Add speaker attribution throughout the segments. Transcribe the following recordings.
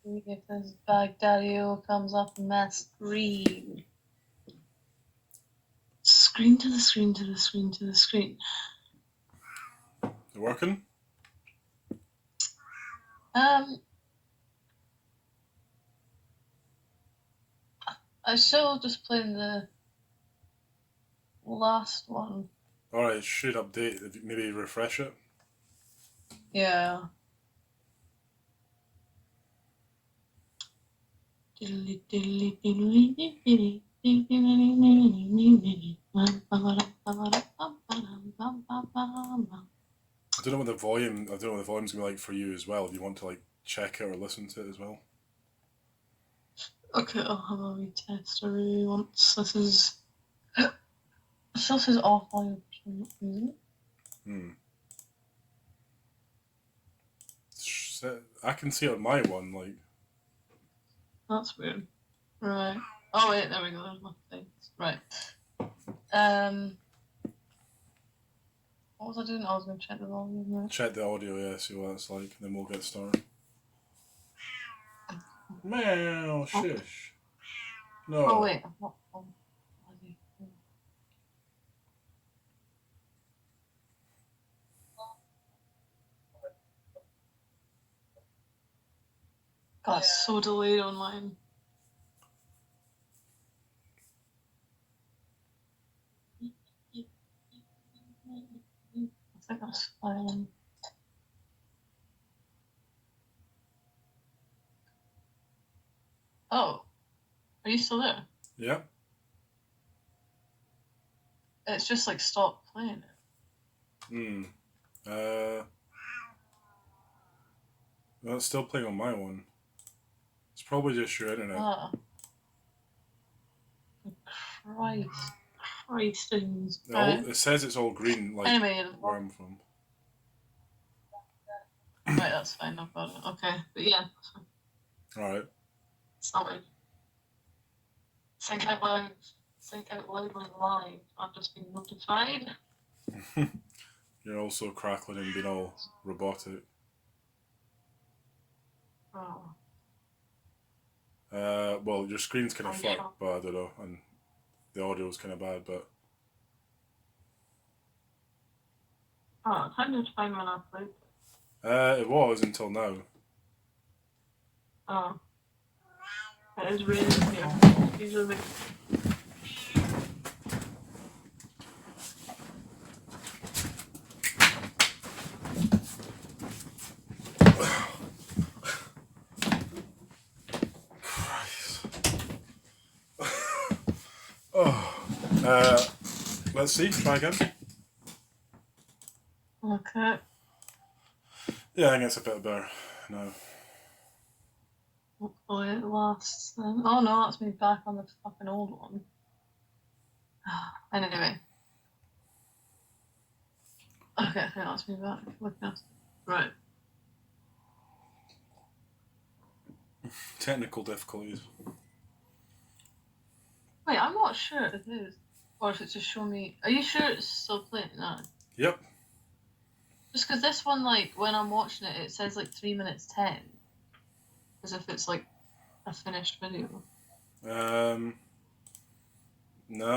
Speaker 1: If this Bagdadio comes up on my screen. Screen to the screen to the screen to the screen.
Speaker 2: Is it working?
Speaker 1: I still just playing the last one.
Speaker 2: Alright, it should update. Maybe refresh it.
Speaker 1: Yeah.
Speaker 2: I don't know what the volume. I don't know what the volume's gonna be like for you as well. If you want to like check it or listen to it as well.
Speaker 1: Okay, I'll have a wee test. I really want this is. This is off volume.
Speaker 2: I can see it on my one. Like
Speaker 1: that's weird. Right. Oh wait, there we go. There's my thing. Right. What was I doing? I was going to check the volume. Right?
Speaker 2: check the audio. Yeah, see what it's like, and then we'll get started. Meow, shush. No.
Speaker 1: Oh wait. God, it's so delayed online. I think that's fine. Oh, are you still there?
Speaker 2: Yeah.
Speaker 1: It's just like stopped playing
Speaker 2: Hmm. Well, it's still playing on my one. It's probably just your internet.
Speaker 1: Ah. Christings.
Speaker 2: It says it's all green, like
Speaker 1: anyway,
Speaker 2: where I'm from.
Speaker 1: Right, that's fine. I've got it. Okay, but yeah.
Speaker 2: Alright.
Speaker 1: It's not weird. Think out loud when live. I've just been notified.
Speaker 2: You're also crackling and being all robotic.
Speaker 1: Oh.
Speaker 2: Well, your screen's kind of fucked, but I don't know, and the audio's kind of bad, but.
Speaker 1: Oh, it's hard to find when I played.
Speaker 2: It was until now.
Speaker 1: Oh. It is raining here. Usually.
Speaker 2: Oh. Let's see. Try again.
Speaker 1: Okay.
Speaker 2: Yeah, I think it's a bit better now.
Speaker 1: Hopefully it lasts then. Oh no, that's me back on the fucking old one. Anyway. Okay, I think that's me back. Right.
Speaker 2: Technical difficulties.
Speaker 1: Wait, I'm not sure if it is. Or if it's just showing me. Are you sure it's still playing now?
Speaker 2: Yep.
Speaker 1: Just because this one, like, when I'm watching it, it says like 3 minutes 10. As if it's like a finished video.
Speaker 2: No,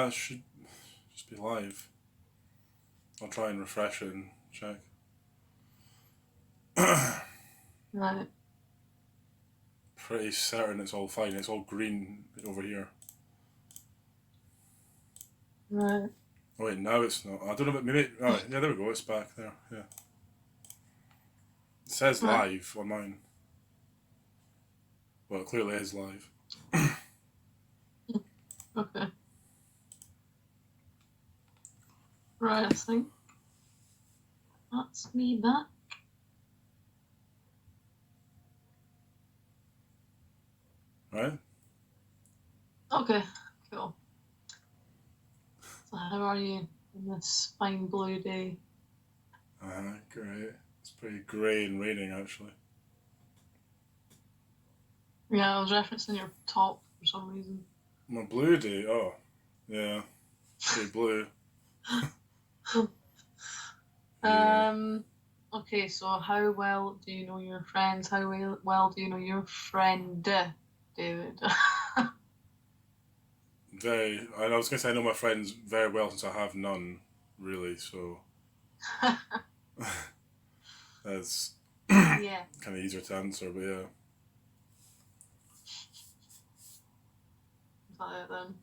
Speaker 2: it should just be live. I'll try and refresh it and check.
Speaker 1: Right.
Speaker 2: Pretty certain it's all fine. It's all green over here.
Speaker 1: Right.
Speaker 2: Oh wait, now it's not. I don't know, but maybe. Oh, yeah, there we go. It's back there. Yeah. It says live on mine. Well, it clearly is live.
Speaker 1: Okay. Right, I think that's me back.
Speaker 2: Right?
Speaker 1: Okay, cool. So how are you in this fine blue day?
Speaker 2: Great. It's pretty grey and raining actually.
Speaker 1: Yeah, I was referencing your top for some reason.
Speaker 2: My blue day? Oh, yeah. Pretty blue.
Speaker 1: Yeah. Okay, so how well do you know your friends? How well do you know your friend, David?
Speaker 2: Very. And I was going to say I know my friends very well since I have none, really. So that's kind
Speaker 1: Yeah.
Speaker 2: of easier to answer. But yeah.
Speaker 1: Is that it then?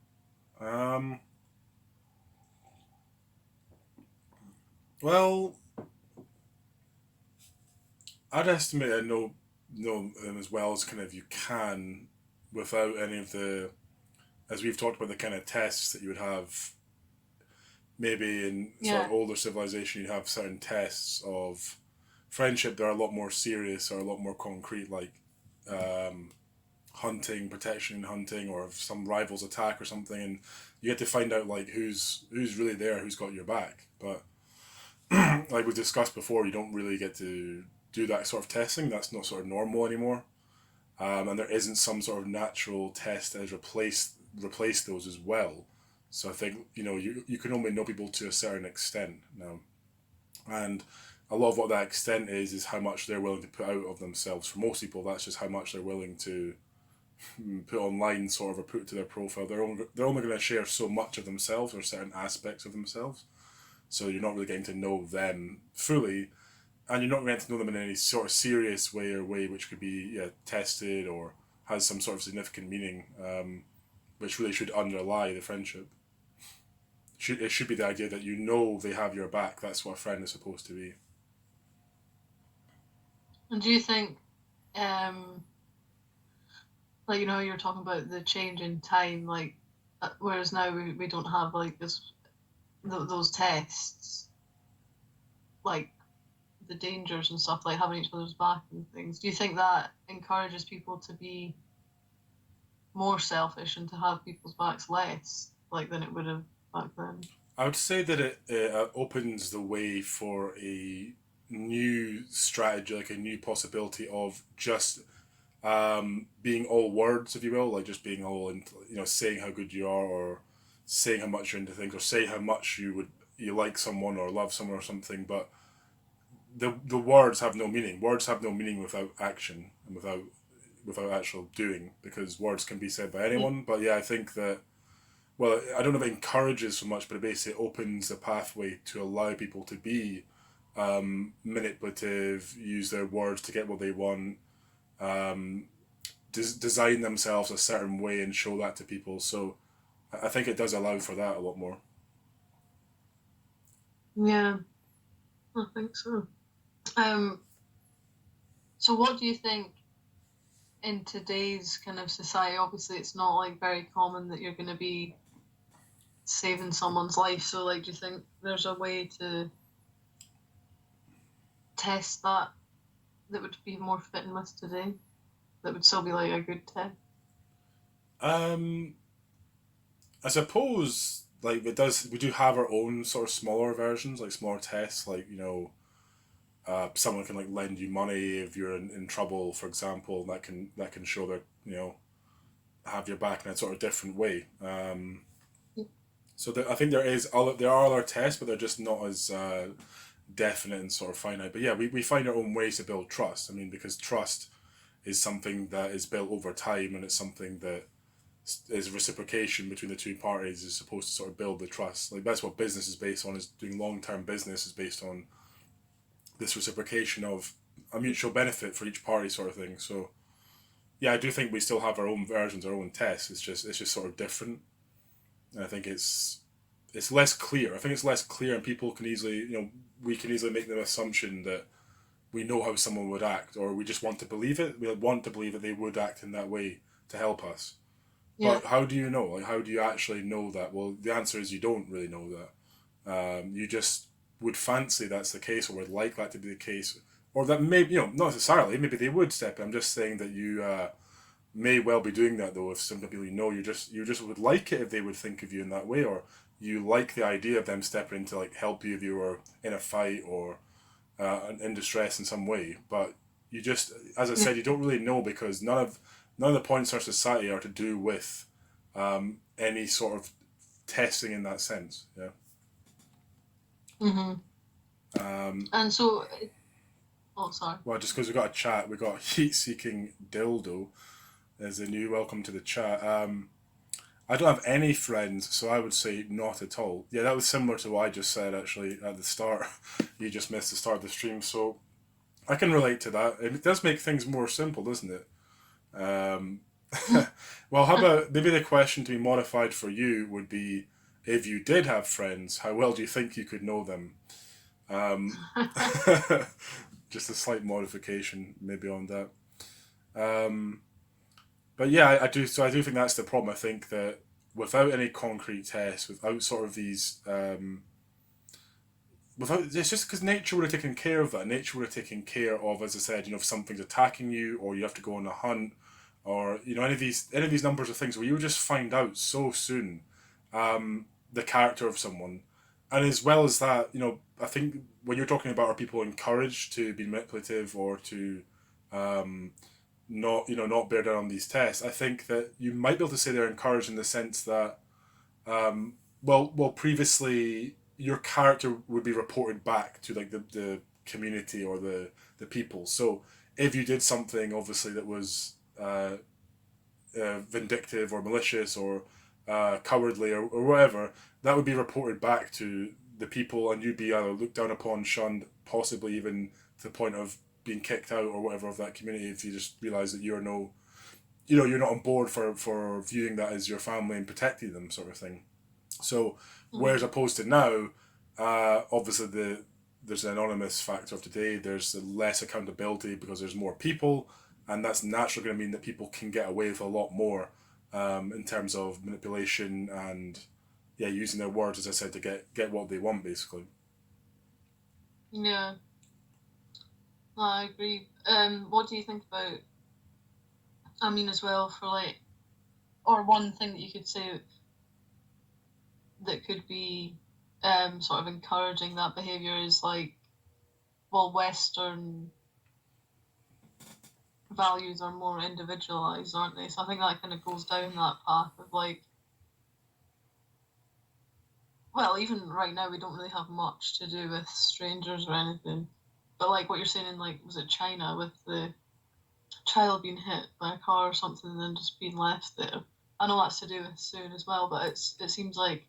Speaker 2: Um. Well, I'd estimate I know them as well as kind of you can, without any of the, as we've talked about, the kind of tests that you would have. Maybe in sort
Speaker 1: Yeah.
Speaker 2: of older civilization, you'd have certain tests of friendship that are a lot more serious or a lot more concrete, like um, hunting, protection in hunting, or if some rivals attack or something, and you get to find out like who's really there, who's got your back. But like we discussed before, you don't really get to do that sort of testing. That's not sort of normal anymore, and there isn't some sort of natural test that has replaced those as well. So I think you can only know people to a certain extent now, and a lot of what that extent is how much they're willing to put out of themselves. For most people, that's just how much they're willing to put online, sort of, or put to their profile. They're only going to share so much of themselves or certain aspects of themselves. So you're not really getting to know them fully, and you're not getting to know them in any sort of serious way or way which could be tested or has some sort of significant meaning, which really should underlie the friendship. It should be the idea that you know they have your back. That's what a friend is supposed to be.
Speaker 1: And do you think, um, like you're talking about the change in time, like whereas now we don't have like those tests, like the dangers and stuff, like having each other's back and things. Do you think that encourages people to be more selfish and to have people's backs less, like than it would have back then?
Speaker 2: I would say that it opens the way for a new strategy, like a new possibility of just being all words, if you will, like just being all into, saying how good you are, or saying how much you're into things, or saying how much you like someone or love someone or something. But the words have no meaning. Words have no meaning without action and without actual doing, because words can be said by
Speaker 1: Yeah.
Speaker 2: anyone. But yeah, I think that, well, I don't know if it encourages so much, but it basically opens the pathway to allow people to be manipulative, use their words to get what they want, um, design themselves a certain way and show that to people. So I think it does allow for that a lot more.
Speaker 1: Yeah, I think so. Um, so what do you think in today's kind of society? Obviously, it's not like very common that you're going to be saving someone's life. So, like, do you think there's a way to test that would be more fitting with today? That would still be like a good test.
Speaker 2: Um, I suppose like it does. We do have our own sort of smaller versions, like smaller tests, like someone can like lend you money if you're in trouble, for example. And that can show that have your back in a sort of different way. So I think there are other tests, but they're just not as definite and sort of finite. But yeah, we find our own ways to build trust. I mean, because trust is something that is built over time, and it's something that is reciprocation between the two parties is supposed to sort of build the trust. Like that's what business is based on. Is doing long term business is based on this reciprocation of a mutual benefit for each party, sort of thing. So yeah, I do think we still have our own versions, our own tests. It's just sort of different. And I think it's less clear. I think it's less clear, and people can easily, we can easily make the assumption that we know how someone would act, or we just want to believe it. We want to believe that they would act in that way to help us.
Speaker 1: Yeah,
Speaker 2: But how do you know? Like, how do you actually know that? Well, the answer is you don't really know that. You just would fancy that's the case, or would like that to be the case, or that maybe not necessarily. Maybe they would step in. I'm just saying that you may well be doing that though. If some people you just would like it if they would think of you in that way, or you like the idea of them stepping in to like help you if you were in a fight or in distress in some way. But you just, as I
Speaker 1: yeah.
Speaker 2: said, you don't really know, because none of the points in our society are to do with any sort of testing in that sense. Yeah.
Speaker 1: Hmm.
Speaker 2: Um,
Speaker 1: And so, Oh, sorry.
Speaker 2: Well, just because we got a chat, we got Heat Seeking Dildo as a new welcome to the chat. I don't have any friends, so I would say not at all. Yeah, that was similar to what I just said actually at the start. You just missed the start of the stream, so I can relate to that. It does make things more simple, doesn't it? Um, well, how about maybe the question to be modified for you would be, if you did have friends, how well do you think you could know them? Um, just a slight modification maybe on that. Um, but yeah, I do. So I do think that's the problem. I think that without any concrete tests, without sort of these, without it's just because nature would have taken care of that. Nature would have taken care of, as I said, if something's attacking you, or you have to go on a hunt, or any of these numbers of things where you would just find out so soon, the character of someone, and as well as that, I think when you're talking about are people encouraged to be manipulative or to, um, not bear down on these tests. I think that you might be able to say they're encouraged in the sense that, well, previously your character would be reported back to like the community or the people. So if you did something obviously that was vindictive or malicious or cowardly or whatever, that would be reported back to the people, and you'd be either looked down upon, shunned, possibly even to the point of being kicked out or whatever of that community if you just realize that you're not on board for viewing that as your family and protecting them, sort of thing. So whereas
Speaker 1: Mhm.
Speaker 2: opposed to now, obviously there's an anonymous factor of today. There's less accountability because there's more people, and that's naturally going to mean that people can get away with a lot more, in terms of manipulation and, yeah, using their words, as I said, to get what they want, basically.
Speaker 1: Yeah, no, I agree. What do you think about? I mean, as well for like, or one thing that you could say that could be sort of encouraging that behavior is like, well, Western values are more individualized, aren't they? So I think that kind of goes down that path of like, well, even right now we don't really have much to do with strangers or anything. But like what you're saying in like, was it China with the child being hit by a car or something and then just being left there? I know that's to do with soon as well, but it seems like,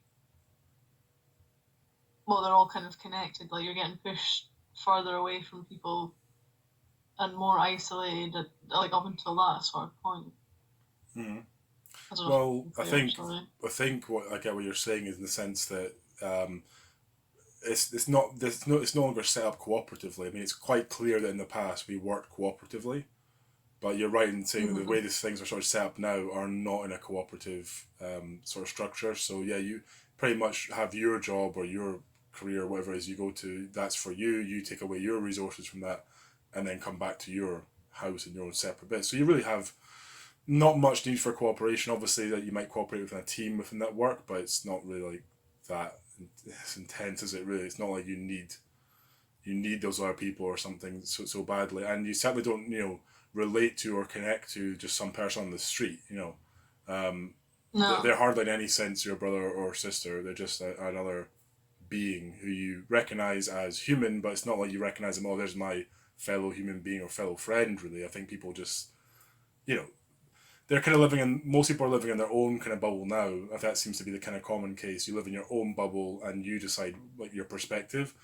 Speaker 1: well, they're all kind of connected. Like you're getting pushed further away from people and more isolated, like up until that sort of point.
Speaker 2: Mm-hmm.
Speaker 1: I don't know if
Speaker 2: Well,
Speaker 1: I'm
Speaker 2: I
Speaker 1: clear.
Speaker 2: think
Speaker 1: Sorry.
Speaker 2: I think what I get what you're saying is in the sense that, it's no longer set up cooperatively. I mean, it's quite clear that in the past we worked cooperatively, but you're right in saying that the
Speaker 1: Mm-hmm.
Speaker 2: way these things are sort of set up now are not in a cooperative, sort of structure. So yeah, you pretty much have your job or your career, whatever it is you go to. That's for you. You take away your resources from that, and then come back to your house and your own separate bit. So you really have not much need for cooperation. Obviously, that you might cooperate within a team within that work, but it's not really like that as intense as it really. It's not like you need those other people or something so badly, and you certainly don't relate to or connect to just some person on the street. They're
Speaker 1: No.
Speaker 2: hardly in any sense your brother or sister. They're just another being who you recognize as human, but it's not like you recognize them. Oh, there's my fellow human being or fellow friend. Really, I think people just you know they're kind of living in most people are living in their own kind of bubble now. If that seems to be the kind of common case, you live in your own bubble and you decide like your perspective,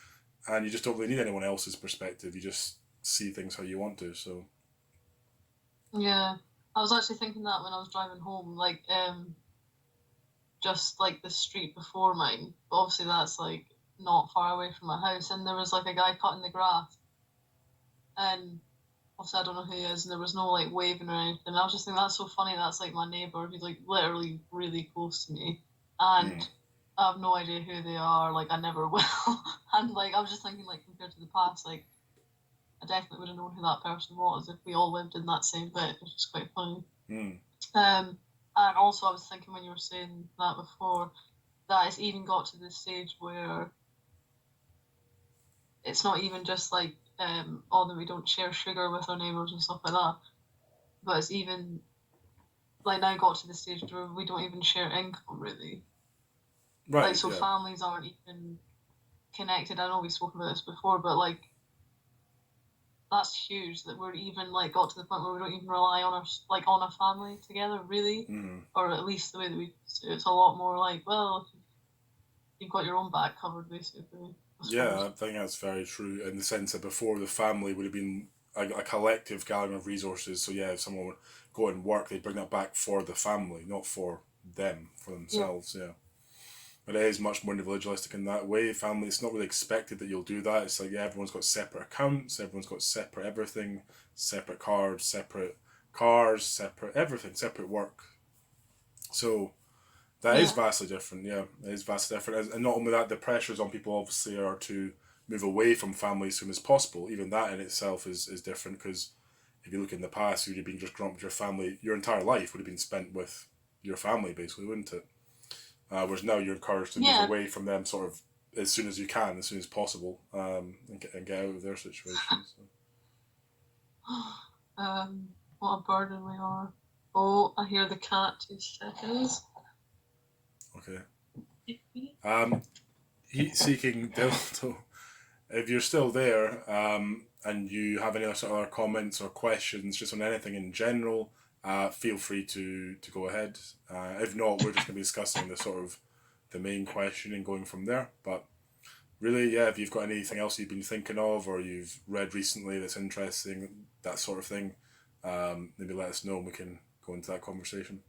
Speaker 2: and you just don't really need anyone else's perspective. You just see things how you want to. So,
Speaker 1: Yeah. I was actually thinking that when I was driving home, like just like the street before mine. But obviously that's like not far away from my house, and there was like a guy cutting the grass, and obviously I don't know who he is, and there was no like waving or anything. I was just thinking that's so funny. That's like my neighbor. He's like literally really close to me, and
Speaker 2: mm,
Speaker 1: I have no idea who they are. Like I never will. And like I was just thinking, like compared to the past, like I definitely would have known who that person was if we all lived in that same bit, which is quite funny.
Speaker 2: mm,
Speaker 1: And also I was thinking when you were saying that before, that it's even got to this stage where it's not even just like oh that we don't share sugar with our neighbours and stuff like that, but it's even like now got to the stage where we don't even share income really. Like
Speaker 2: right,
Speaker 1: so
Speaker 2: yeah,
Speaker 1: families aren't even connected. I know we spoke about this before, but like that's huge that we're even like got to the point where we don't even rely on on a family together really,
Speaker 2: Mm.
Speaker 1: or at least the way that we used to. It's a lot more like, well, you've got your own back covered basically, I
Speaker 2: Yeah,
Speaker 1: suppose.
Speaker 2: I think that's very true in the sense that before the family would have been a collective gathering of resources. So yeah, if someone would go and work, they'd bring that back for the family, not for them, for
Speaker 1: Yeah.
Speaker 2: themselves. Yeah. But it is much more individualistic in that way. Family, it's not really expected that you'll do that. It's like, yeah, everyone's got separate accounts, everyone's got separate everything, separate cards, separate cars, separate everything, separate work. So that is
Speaker 1: Yeah.
Speaker 2: vastly different. Yeah, it is vastly different. And not only that, the pressures on people obviously are to move away from family as soon as possible. Even that in itself is different because if you look in the past, you'd have been just growing up with your family. Your entire life would have been spent with your family, basically, wouldn't it? Whereas now you're encouraged to move
Speaker 1: Yeah.
Speaker 2: away from them sort of as soon as you can, as soon as possible, and get out of their situation. So.
Speaker 1: What a burden we are. Oh, I hear the cat. 2 seconds.
Speaker 2: Okay. Heat seeking dildo. If you're still there, and you have any sort of other comments or questions just on anything in general, feel free to go ahead. If not, we're just going to be discussing the sort of the main question and going from there. But really, yeah, if you've got anything else you've been thinking of or you've read recently that's interesting, that sort of thing, maybe let us know and we can go into that conversation.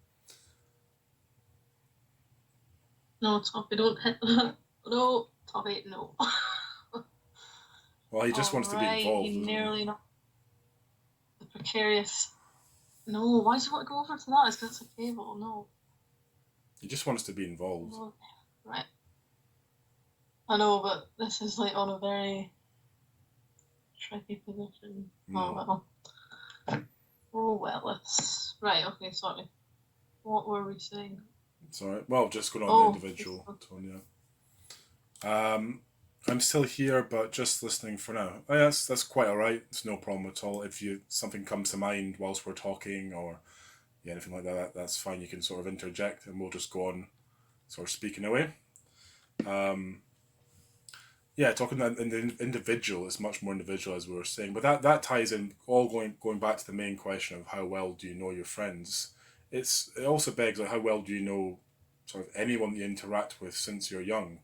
Speaker 1: No, Toffee, don't hit that. No, Toffee, no.
Speaker 2: Well, he just wants to be
Speaker 1: Alright,
Speaker 2: involved,
Speaker 1: he
Speaker 2: doesn't he?
Speaker 1: nearly not. The precarious. No, why do you want to go over to that? It's because it's a cable. No.
Speaker 2: He just wants to be involved.
Speaker 1: No. Right. I know, but this is like on a very tricky position. Oh well. Oh well, it's. Right, okay, sorry. What were we saying?
Speaker 2: It's alright. Well, just going on the
Speaker 1: Oh,
Speaker 2: individual tone, yeah. I'm still here, but just listening for now. Oh, yes, that's quite alright. It's no problem at all. If something comes to mind whilst we're talking or anything like that's fine. You can sort of interject and we'll just go on sort of speaking away. Yeah, talking about the individual is much more individual as we were saying, but that ties in all going back to the main question of how well do you know your friends. It also begs like how well do you know sort of anyone that you interact with since you're young.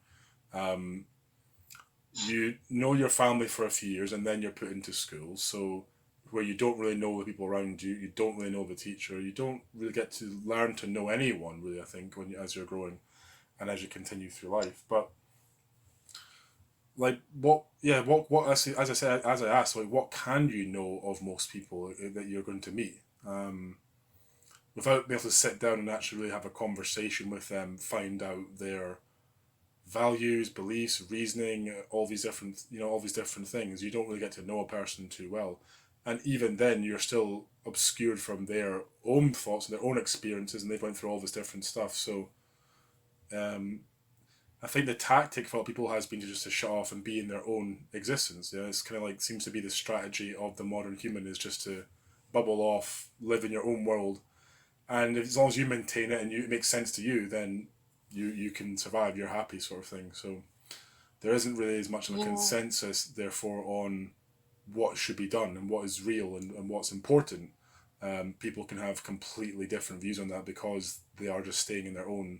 Speaker 2: You know your family for a few years and then you're put into school, so where you don't really know the people around you, you don't really know the teacher, you don't really get to learn to know anyone really. I think as you're growing and as you continue through life, but like what as I said as I asked, like what can you know of most people that you're going to meet, without being able to sit down and actually really have a conversation with them, find out their values, beliefs, reasoning, all these different things. You don't really get to know a person too well, and even then you're still obscured from their own thoughts and their own experiences, and they've went through all this different stuff. So um, I think the tactic for people has been to just to shut off and be in their own existence. Yeah, it's kind of like seems to be the strategy of the modern human is just to bubble off, live in your own world, and as long as you maintain it and it makes sense to you, then you can survive. You're happy, sort of thing. So there isn't really as much of a
Speaker 1: yeah.
Speaker 2: consensus, therefore, on what should be done and what is real and what's important. People can have completely different views on that because they are just staying in their own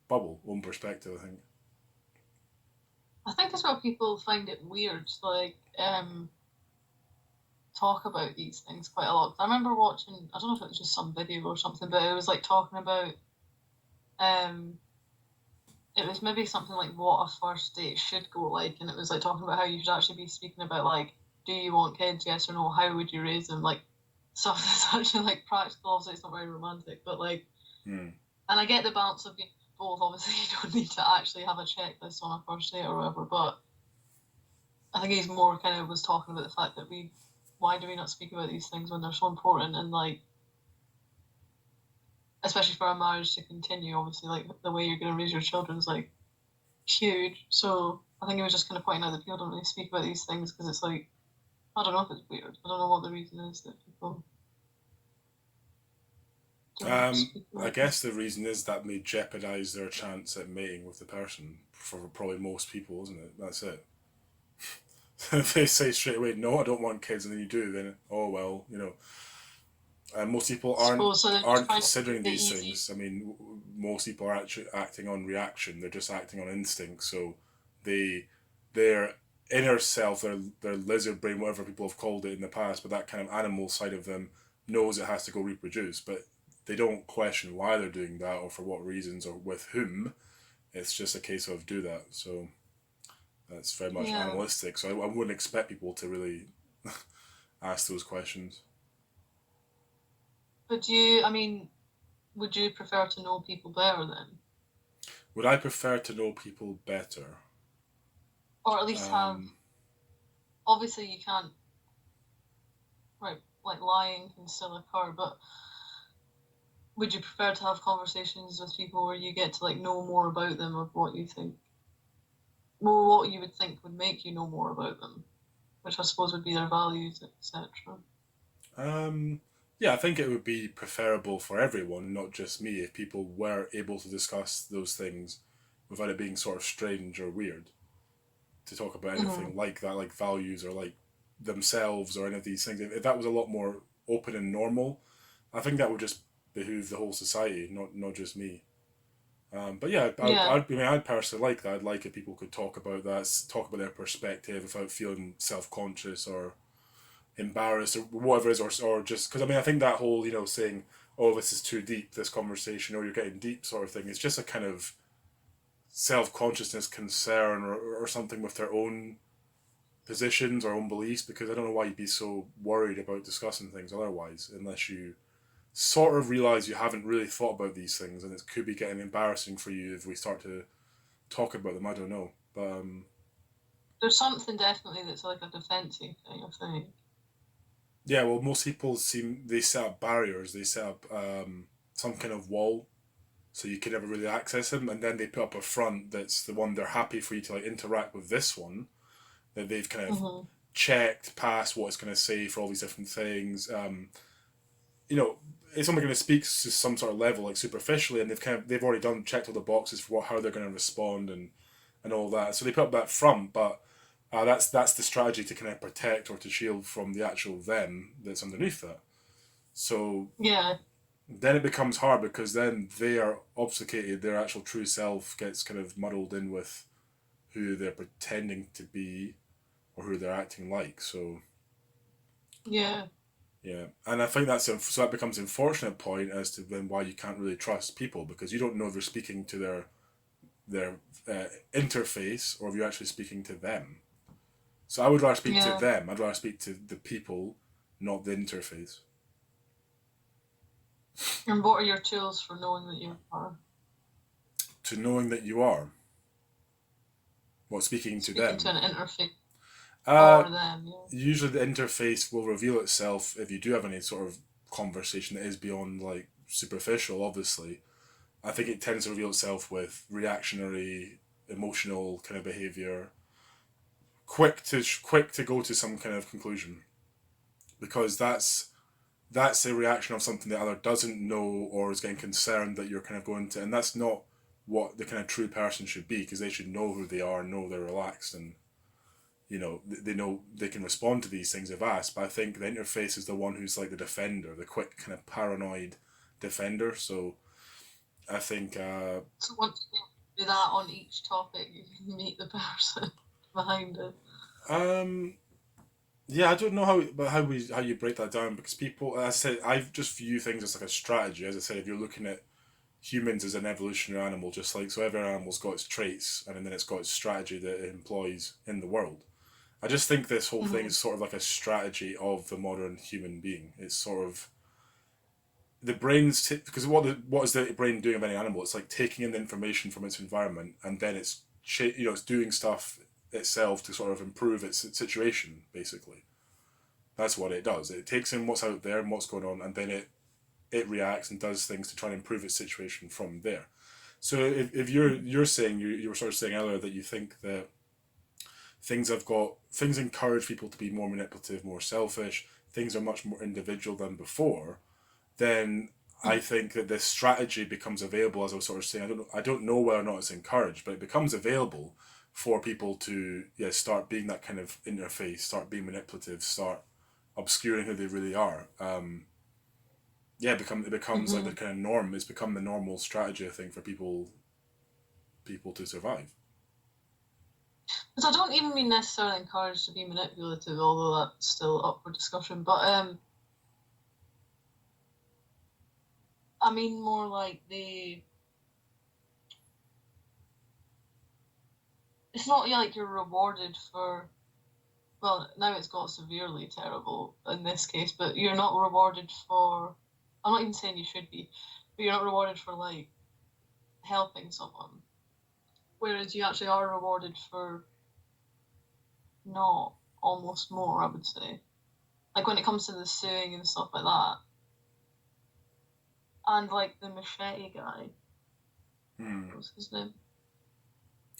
Speaker 2: bubble, own perspective, I think.
Speaker 1: I think as well people find it weird, like, talk about these things quite a lot. I remember watching, I don't know if it was just some video or something, but it was like talking about, um, it was maybe something like what a first date should go like, and it was like talking about how you should actually be speaking about like, do you want kids? Yes or no? How would you raise them? Like stuff that's actually like practical. Obviously, it's not very romantic, but like,
Speaker 2: Hmm.
Speaker 1: and I get the balance of both. Obviously, you don't need to actually have a checklist on a first date or whatever, but I think he's more kind of was talking about the fact that why do we not speak about these things when they're so important and like, especially for a marriage to continue, obviously, like the way you're going to raise your children is like huge. So I think he was just kind of pointing out that people don't really speak about these things because it's like, I don't know if it's weird. I don't know what the reason is that people don't speak
Speaker 2: I
Speaker 1: about them.
Speaker 2: guess the reason is that may jeopardize their chance at mating with the person for probably most people, isn't it? That's it. If they say straight away, no, I don't want kids, and then you do, then oh well, most people
Speaker 1: Suppose so. They're just
Speaker 2: aren't
Speaker 1: trying to
Speaker 2: considering
Speaker 1: make it
Speaker 2: these
Speaker 1: easy.
Speaker 2: things. I mean, most people are actually acting on reaction. They're just acting on instinct. So they their inner self, their lizard brain, whatever people have called it in the past, but that kind of animal side of them knows it has to go reproduce. But they don't question why they're doing that or for what reasons or with whom. It's just a case of do that. So that's very much
Speaker 1: Yeah.
Speaker 2: animalistic. So I wouldn't expect people to really ask those questions.
Speaker 1: But you, I mean, would you prefer to know people better then,
Speaker 2: Would I prefer to know people better?
Speaker 1: or at least have?
Speaker 2: Um,
Speaker 1: Obviously, you can't. Right, like lying can still occur, but would you prefer to have conversations with people where you get to like know more about them of what you think, more what you would think would make you know more about them, which I suppose would be their values, etc.
Speaker 2: um, yeah, I think it would be preferable for everyone, not just me, if people were able to discuss those things without it being sort of strange or weird to talk about
Speaker 1: Mm-hmm.
Speaker 2: anything like that, like values or like themselves or any of these things. If that was a lot more open and normal, I think that would just behoove the whole society, not just me. But yeah,
Speaker 1: Yeah,
Speaker 2: I mean, I'd personally like that. I'd like if people could talk about that, talk about their perspective without feeling self conscious or embarrassed or whatever it is, or just because I mean, I think that whole saying, "Oh, this is too deep, this conversation," or "You're getting deep," sort of thing, is just a kind of self consciousness concern or something with their own positions or own beliefs. Because I don't know why you'd be so worried about discussing things otherwise, unless you sort of realize you haven't really thought about these things, and it could be getting embarrassing for you if we start to talk about them. I don't know, but
Speaker 1: there's something definitely that's like a defensive thing, I think.
Speaker 2: yeah. Well, most people seem they set up barriers. They set up some kind of wall so you can never really access them, and then they put up a front that's the one they're happy for you to like interact with. This one that they've kind of
Speaker 1: Mm-hmm.
Speaker 2: checked past what it's going to say for all these different things. You know, it's only going to speak to some sort of level, like superficially, and they've already done checked all the boxes for how they're going to respond and all that. So they put up that front, but that's the strategy to kind of protect or to shield from the actual them that's underneath that. So
Speaker 1: Yeah,
Speaker 2: then it becomes hard because then they are obfuscated. Their actual true self gets kind of muddled in with who they're pretending to be or who they're acting like. So
Speaker 1: yeah,
Speaker 2: yeah, and I think so that becomes an unfortunate point as to then why you can't really trust people because you don't know if you're speaking to their interface or if you're actually speaking to them. So I would rather speak to
Speaker 1: yeah.
Speaker 2: them. I'd rather speak to the people, not the interface.
Speaker 1: And what are your tools for knowing that you are
Speaker 2: To knowing that you are, what speaking to
Speaker 1: speaking to
Speaker 2: them.
Speaker 1: an interface
Speaker 2: Uh,
Speaker 1: or them? Yeah.
Speaker 2: Usually the interface will reveal itself if you do have any sort of conversation that is beyond like superficial. Obviously, I think it tends to reveal itself with reactionary, emotional kind of behavior, quick to go to some kind of conclusion because that's a reaction of something the other doesn't know or is getting concerned that you're kind of going to, and that's not what the kind of true person should be because they should know who they are, know they're relaxed, and they know they can respond to these things if asked. But I think the interface is the one who's like the defender, the quick kind of paranoid defender. So I think
Speaker 1: So once you do that on each topic, you can meet the person behind it.
Speaker 2: um yeah, I don't know how you break that down because people, as I said, I just view things as like a strategy. As I said, if you're looking at humans as an evolutionary animal, just like so every animal's got its traits and then it's got its strategy that it employs in the world. I just think this whole thing
Speaker 1: Mm-hmm.
Speaker 2: is sort of like a strategy of the modern human being. It's sort of the brain's because what is the brain doing of any animal? It's like taking in the information from its environment and then it's doing stuff itself to sort of improve its situation. Basically, that's what it does. It takes in what's out there and what's going on, and then it reacts and does things to try and improve its situation from there. So if you're saying you were sort of saying earlier that you think that things encourage people to be more manipulative, more selfish, things are much more individual than before, then I think that this strategy becomes available, as I was sort of saying. I don't know whether or not it's encouraged, but it becomes available for people to start being that kind of interface, start being manipulative, start obscuring who they really are. It becomes like the
Speaker 1: Hmm.
Speaker 2: kind of norm. It's become the normal strategy, I think, for people to survive.
Speaker 1: Because I don't even mean necessarily encouraged to be manipulative, although that's still up for discussion. But I mean more like it's not like you're rewarded for. Well, now it's got severely terrible in this case, but you're not rewarded for. I'm not even saying you should be, but you're not rewarded for like helping someone. Whereas you actually are rewarded for not almost more, I would say. Like when it comes to the suing and stuff like that, and like the machete guy,
Speaker 2: Hmm.
Speaker 1: what was his name?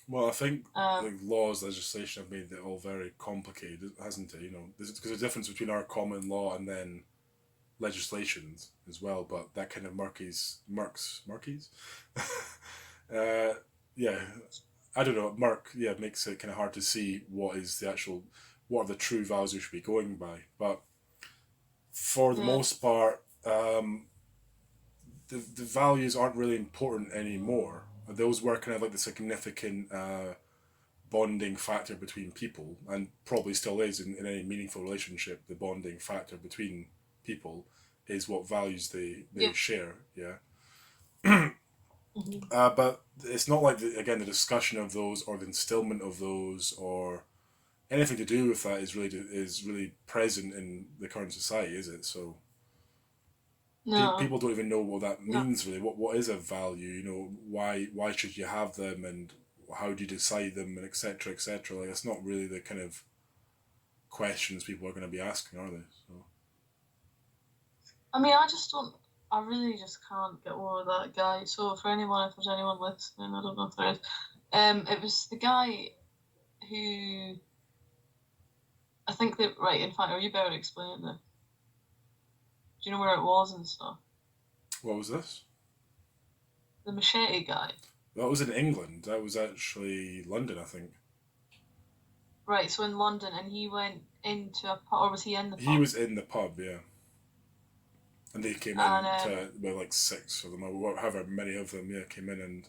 Speaker 2: Well, I think
Speaker 1: Um,
Speaker 2: like laws, legislation have made it all very complicated, hasn't it? Because there's a difference between our common law and then legislations as well. But that kind of murkies. uh, yeah, I don't know. Makes it kind of hard to see what are the true values we should be going by. But for the
Speaker 1: yeah,
Speaker 2: most part, the values aren't really important anymore. Those were kind of like the significant bonding factor between people, and probably still is in any meaningful relationship. The bonding factor between people is what values they
Speaker 1: yeah.
Speaker 2: share. Yeah.
Speaker 1: Hmm.
Speaker 2: But it's not like again the discussion of those or the instillment of those or anything to do with that is really present in the current society, is it? So
Speaker 1: No,
Speaker 2: people don't even know what that
Speaker 1: no.
Speaker 2: means really. What is a value? Why should you have them, and how do you decide them, and etc. etc. Like it's not really the kind of questions people are going to be asking, are they? So
Speaker 1: I mean, I just don't. I really just can't get over that guy. So for anyone, if there's anyone listening, I don't know if there is. It was the guy who I think that right. In fact, are you better explaining this? Do you know where it was and stuff?
Speaker 2: what was this?
Speaker 1: The machete guy.
Speaker 2: That was in England. That was actually London, I think.
Speaker 1: Right. So in London, and he went into a pub, or was he in the
Speaker 2: He
Speaker 1: pub?
Speaker 2: was in the pub, yeah, and they came
Speaker 1: And
Speaker 2: in to well, like six of them, or however many of them, yeah, came in and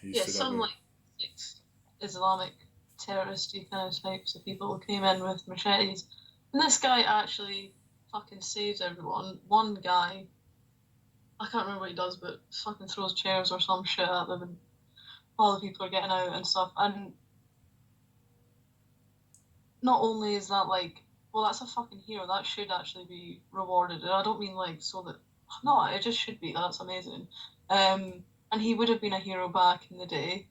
Speaker 2: he
Speaker 1: yeah,
Speaker 2: stood up
Speaker 1: some
Speaker 2: there.
Speaker 1: like six Islamic terroristy kind of types of people who came in with machetes. And this guy actually fucking saves everyone. One guy, I can't remember what he does, but fucking throws chairs or some shit at them and while the people are getting out and stuff. And not only is that like, well, that's a fucking hero. That should actually be rewarded. And I don't mean like so that, no, it just should be. That's amazing. And he would have been a hero back in the day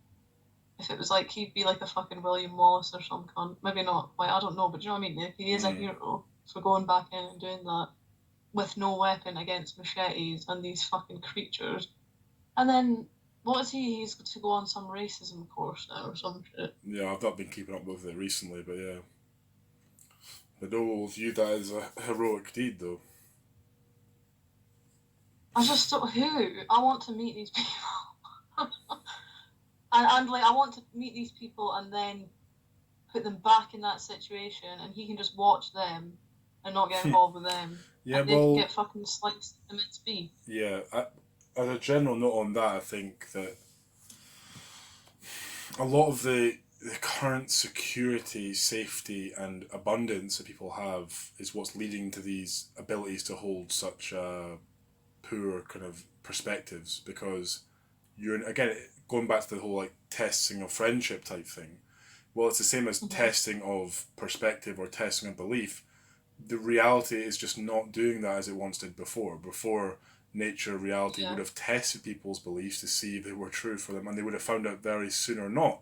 Speaker 1: if it was like he'd be like a fucking William Wallace or some cunt. Maybe not. Like I don't know, but do you know what I mean? If he is a
Speaker 2: Mm.
Speaker 1: hero for going back in and doing that with no weapon against machetes and these fucking creatures, and then what is he? He's to go on some racism course now or some shit.
Speaker 2: Yeah, I've not been keeping up with it recently, but yeah, I don't view that as a heroic deed, though.
Speaker 1: I just thought, who? I want to meet these people. And like I want to meet these people and then put them back in that situation and he can just watch them and not get involved with them
Speaker 2: Yeah,
Speaker 1: and they can
Speaker 2: well,
Speaker 1: get fucking sliced to mince beef.
Speaker 2: yeah. As a general note on that, I think that a lot of the current security, safety, and abundance that people have is what's leading to these abilities to hold such poor kind of perspectives. Because you're again going back to the whole like testing of friendship type thing. Well, it's the same as
Speaker 1: Mm-hmm.
Speaker 2: testing of perspective or testing of belief. The reality is just not doing that as it once did before. Before, nature, reality would
Speaker 1: Yeah,
Speaker 2: have tested people's beliefs to see if they were true for them, and they would have found out very soon or not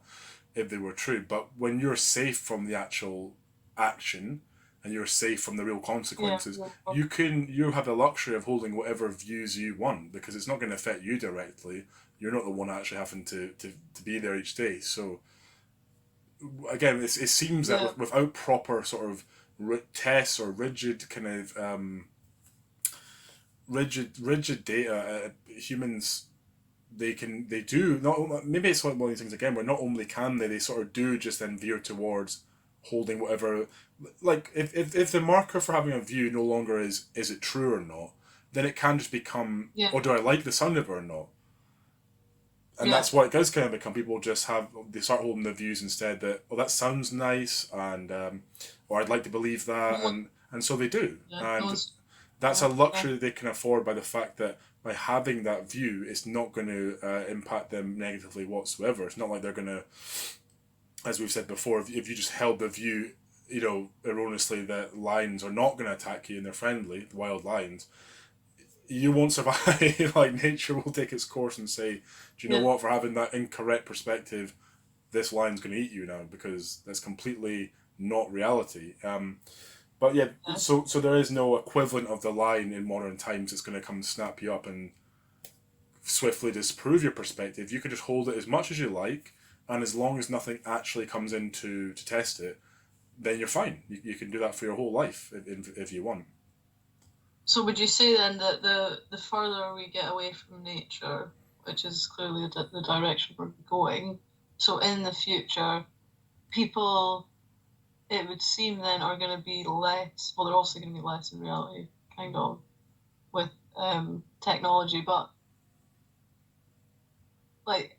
Speaker 2: if they were true. But when you're safe from the actual action and you're safe from the real
Speaker 1: yeah,
Speaker 2: consequences,
Speaker 1: yeah.
Speaker 2: you have the luxury of holding whatever views you want because it's not going to affect you directly. You're not the one actually having to be there each day. So again, it seems that
Speaker 1: Yeah.
Speaker 2: without proper sort of tests or rigid kind of rigid data, humans they do not, maybe it's one of these things again where not only can they sort of do just then veer towards holding whatever, like if the marker for having a view no longer is it true or not, then it can just become,
Speaker 1: Yeah.
Speaker 2: or do I like the sound of it or not? And
Speaker 1: Yeah.
Speaker 2: that's what it does kind of become. People just they start holding the views instead that, oh, that sounds nice, and or I'd like to believe that,
Speaker 1: No,
Speaker 2: and so they do.
Speaker 1: yeah. No
Speaker 2: And
Speaker 1: one's.
Speaker 2: that's a
Speaker 1: Yeah. Yeah.
Speaker 2: luxury they can afford by the fact that by having that view, it's not going to impact them negatively whatsoever. It's not like they're going to, as we've said before, if you just held the view, erroneously that lions are not going to attack you and they're friendly, wild lions, you won't survive. Like nature will take its course and say, do you know
Speaker 1: Yeah.
Speaker 2: what? For having that incorrect perspective, this lion's going to eat you now because that's completely not reality. But yeah,
Speaker 1: Yeah.
Speaker 2: so there is no equivalent of the lion in modern times that's going to come snap you up and swiftly disprove your perspective. You can just hold it as much as you like, and as long as nothing actually comes in to test it, then you're fine. You can do that for your whole life if you want.
Speaker 1: So would you say then that the further we get away from nature, which is clearly the direction we're going, so in the future, people, it would seem then, are going to be less, well, they're also going to be less in reality, kind of, with technology, but like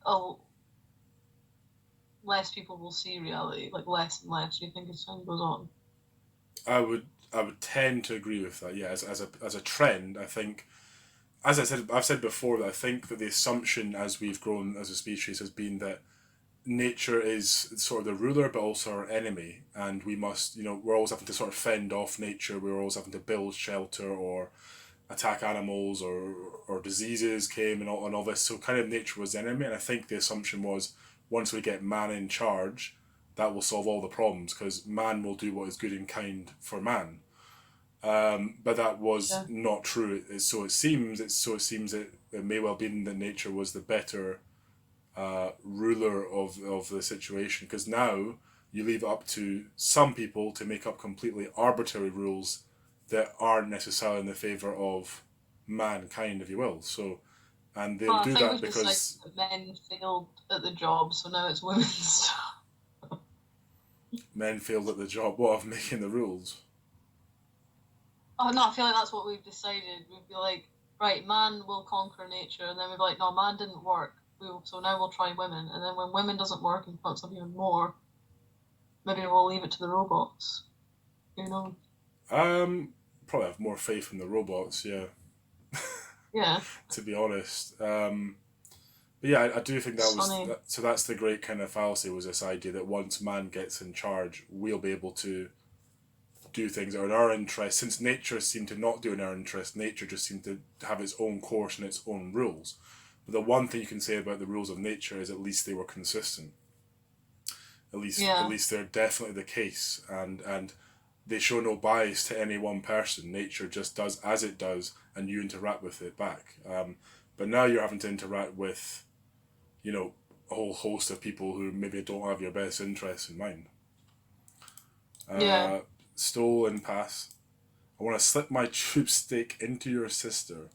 Speaker 1: less people will see reality, like less and less, do you think, as time goes on?
Speaker 2: I would tend to agree with that. Yeah, as a trend, I think, as I've said before, that I think that the assumption as we've grown as a species has been that nature is sort of the ruler but also our enemy, and we must, we're always having to sort of fend off nature. We're always having to build shelter or attack animals, or diseases came, and all this. So kind of nature was the enemy, and I think the assumption was once we get man in charge, that will solve all the problems because man will do what is good and kind for man. But that was
Speaker 1: Yeah.
Speaker 2: not true. So it seems that it may well be that nature was the better ruler of the situation, because now you leave it up to some people to make up completely arbitrary rules that aren't necessarily in the favor of mankind, if you will. So, and they'll
Speaker 1: Well, I
Speaker 2: do
Speaker 1: think
Speaker 2: that
Speaker 1: we've decided
Speaker 2: because
Speaker 1: that men failed at the job, so now it's women's.
Speaker 2: men failed at the job, what, of making the rules.
Speaker 1: Oh no, I feel like that's what we've decided. We'd be like, right, man will conquer nature, and then we'd be like, no, man didn't work. So now we'll try women, and then when women doesn't work and fucks up even more, maybe we'll leave it to the robots. You know?
Speaker 2: Probably have more faith in the robots, yeah.
Speaker 1: Yeah,
Speaker 2: To be honest. But yeah, I do think
Speaker 1: it's funny.
Speaker 2: so that's the great kind of fallacy, was this idea that once man gets in charge, we'll be able to do things that are in our interest. Since nature seemed to not do in our interest, nature just seemed to have its own course and its own rules. But the one thing you can say about the rules of nature is at least they were consistent. At
Speaker 1: Yeah,
Speaker 2: least they're definitely the case, and they show no bias to any one person. Nature just does as it does, and you interact with it back. But now you're having to interact with, a whole host of people who maybe don't have your best interests in mind.
Speaker 1: yeah.
Speaker 2: Uh, Stolen pass. I want to slip my tube steak into your sister.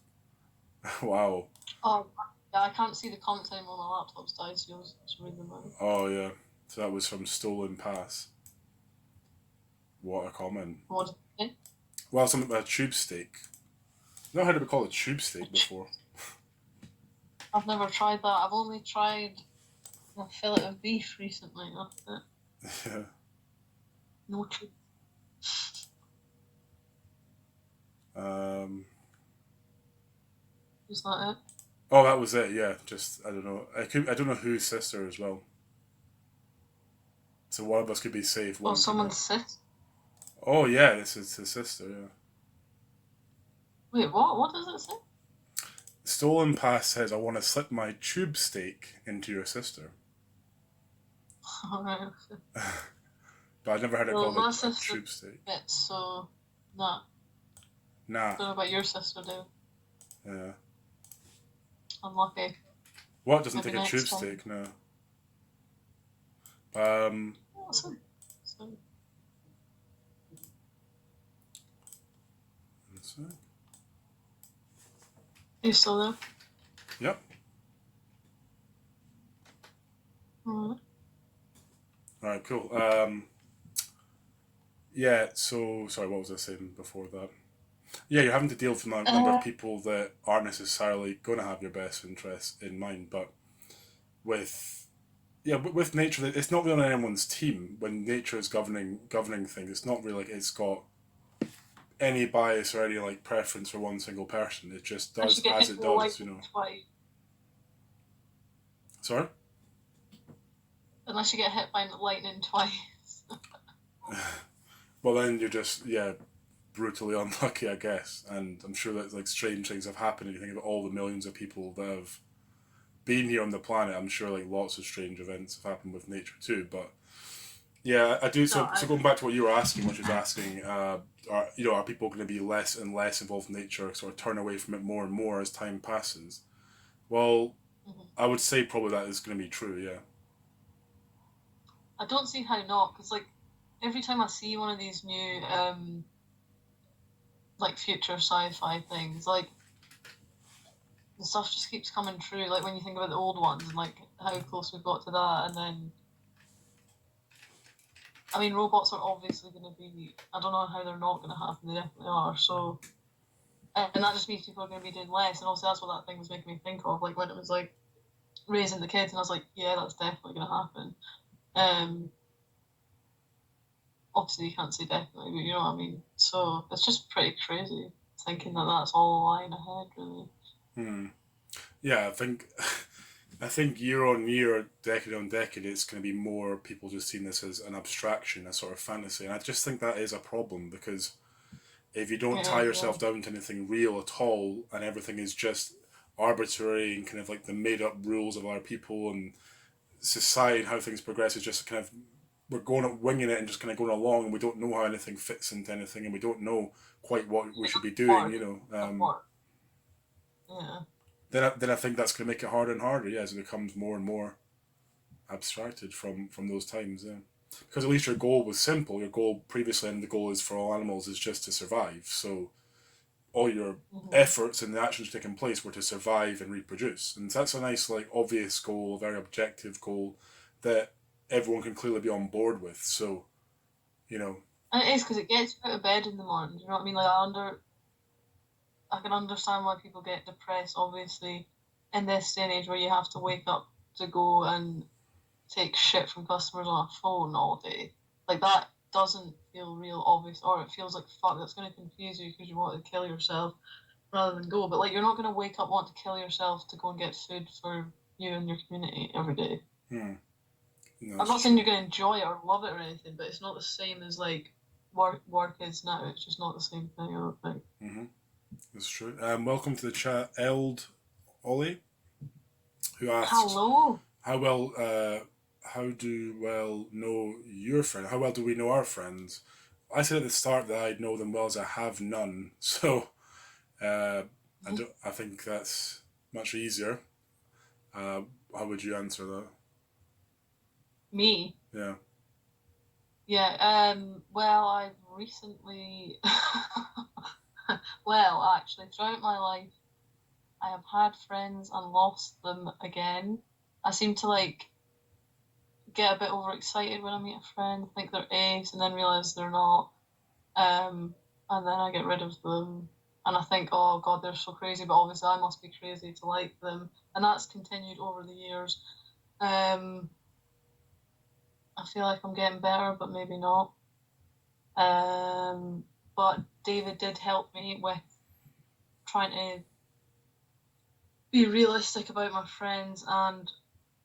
Speaker 2: Wow.
Speaker 1: Oh, yeah. I can't see the comments anymore. My laptop's died, so you'll just read them out.
Speaker 2: Oh yeah. So that was from Stolen Pass. What a comment.
Speaker 1: What did you say?
Speaker 2: Well, something about a tube steak. I've not heard it called a tube steak before.
Speaker 1: I've never tried that. I've only tried a fillet of beef recently. That's it.
Speaker 2: Yeah.
Speaker 1: No cheese.
Speaker 2: Um.
Speaker 1: Is that it?
Speaker 2: Oh, that was it. Yeah. Just I don't know. I don't know whose sister as well. So one of us could be safe.
Speaker 1: Oh,
Speaker 2: One could
Speaker 1: someone
Speaker 2: not.
Speaker 1: sis.
Speaker 2: Oh yeah, this is his sister. Yeah.
Speaker 1: Wait, what? What does it say?
Speaker 2: Stolen Pass says, "I want to slip my tube steak into your sister,"
Speaker 1: Alright.
Speaker 2: but I've never heard it
Speaker 1: Well,
Speaker 2: called
Speaker 1: my
Speaker 2: a
Speaker 1: sister
Speaker 2: tube steak.
Speaker 1: it, so nah.
Speaker 2: Nah.
Speaker 1: Don't know about your sister, Dave.
Speaker 2: Yeah.
Speaker 1: Unlucky.
Speaker 2: What doesn't
Speaker 1: Maybe
Speaker 2: take a tube
Speaker 1: next time.
Speaker 2: steak? No. Um.
Speaker 1: Awesome. So,
Speaker 2: Let's see.
Speaker 1: you still there?
Speaker 2: Yep.
Speaker 1: Mm.
Speaker 2: All right, cool. Yeah. So sorry, what was I saying before that? Yeah, you're having to deal with a number of
Speaker 1: Uh,
Speaker 2: people that aren't necessarily going to have your best interests in mind, but with with nature, it's not really on anyone's team. When nature is governing things, it's not really like it's got any bias or any like preference for one single person. It just
Speaker 1: I
Speaker 2: does
Speaker 1: should get
Speaker 2: as
Speaker 1: hit
Speaker 2: it
Speaker 1: with a
Speaker 2: does, you
Speaker 1: lightning
Speaker 2: know.
Speaker 1: twice.
Speaker 2: Sorry.
Speaker 1: Unless you get hit by lightning twice.
Speaker 2: Well, then you're just brutally unlucky, I guess. And I'm sure that like strange things have happened. And you think about all the millions of people that have been here on the planet. I'm sure like lots of strange events have happened with nature too. But yeah, I do.
Speaker 1: No,
Speaker 2: So going back to what you were asking, which is asking, are people going to be less and less involved in nature, sort of turn away from it more and more as time passes? Well,
Speaker 1: mhm.
Speaker 2: I would say probably that is going to be true. Yeah.
Speaker 1: I don't see how not, because like every time I see one of these new like future sci-fi things, like the stuff just keeps coming true. Like when you think about the old ones and like how close we've got to that, and then I mean robots are obviously going to be. I don't know how they're not going to happen. They definitely are. So and that just means people are going to be doing less. And also that's what that thing was making me think of. Like when it was like raising the kids, and I was like, yeah, that's definitely going to happen. Um, obviously you can't say definitely, but you know what I mean. So it's just pretty crazy thinking that that's all lying ahead, really.
Speaker 2: Hmm. Yeah, I think year on year, decade on decade, it's going to be more people just seeing this as an abstraction, a sort of fantasy, and I just think that is a problem because if you don't tie
Speaker 1: Yeah, yeah.
Speaker 2: yourself down to anything real at all, and everything is just arbitrary and kind of like the made up rules of our people and society and how things progress is just kind of we're going up winging it and just kind of going along and we don't know how anything fits into anything and we don't know quite what we
Speaker 1: It
Speaker 2: should be
Speaker 1: doesn't
Speaker 2: doing,
Speaker 1: work.
Speaker 2: you
Speaker 1: It
Speaker 2: know.
Speaker 1: doesn't work. Yeah.
Speaker 2: Then I think that's going to make it harder and harder, yeah, as it becomes more and more abstracted from those times, yeah. Because at least your goal was simple. Your goal previously, and the goal is for all animals, is just to survive. So all your
Speaker 1: Mm-hmm.
Speaker 2: efforts and the actions taking place were to survive and reproduce. And that's a nice, like, obvious goal, a very objective goal that everyone can clearly be on board with. So, you know,
Speaker 1: And it is because it gets you out of bed in the morning. Do you know what I mean? Like I can understand why people get depressed. Obviously, in this day and age where you have to wake up to go and take shit from customers on a phone all day, like that doesn't feel real obvious, or it feels like fuck. That's going to confuse you because you want to kill yourself rather than go. But like, you're not going to wake up want to kill yourself to go and get food for you and your community every day.
Speaker 2: hmm, no,
Speaker 1: I'm
Speaker 2: that's
Speaker 1: not saying
Speaker 2: true.
Speaker 1: you're going to enjoy it or love it or anything, but it's not the same as like work is now. It's just not the same thing. I don't think.
Speaker 2: Mm-hmm, that's true. Welcome to the chat, Eld Ollie, who asks,
Speaker 1: Hello.
Speaker 2: how well, how do well know your friend? How well do we know our friends? I said at the start that I know them well as I have none. So Uh, I think that's much easier. Uh, how would you answer that?
Speaker 1: Me.
Speaker 2: Yeah.
Speaker 1: Yeah. Well, I've recently. Well, actually, throughout my life, I have had friends and lost them again. I seem to like get a bit overexcited when I meet a friend, think they're ace, and then realize they're not. And then I get rid of them, and I think, oh god, they're so crazy, but obviously I must be crazy to like them, and that's continued over the years. Um, I feel like I'm getting better, but maybe not. Um, but David did help me with trying to be realistic about my friends and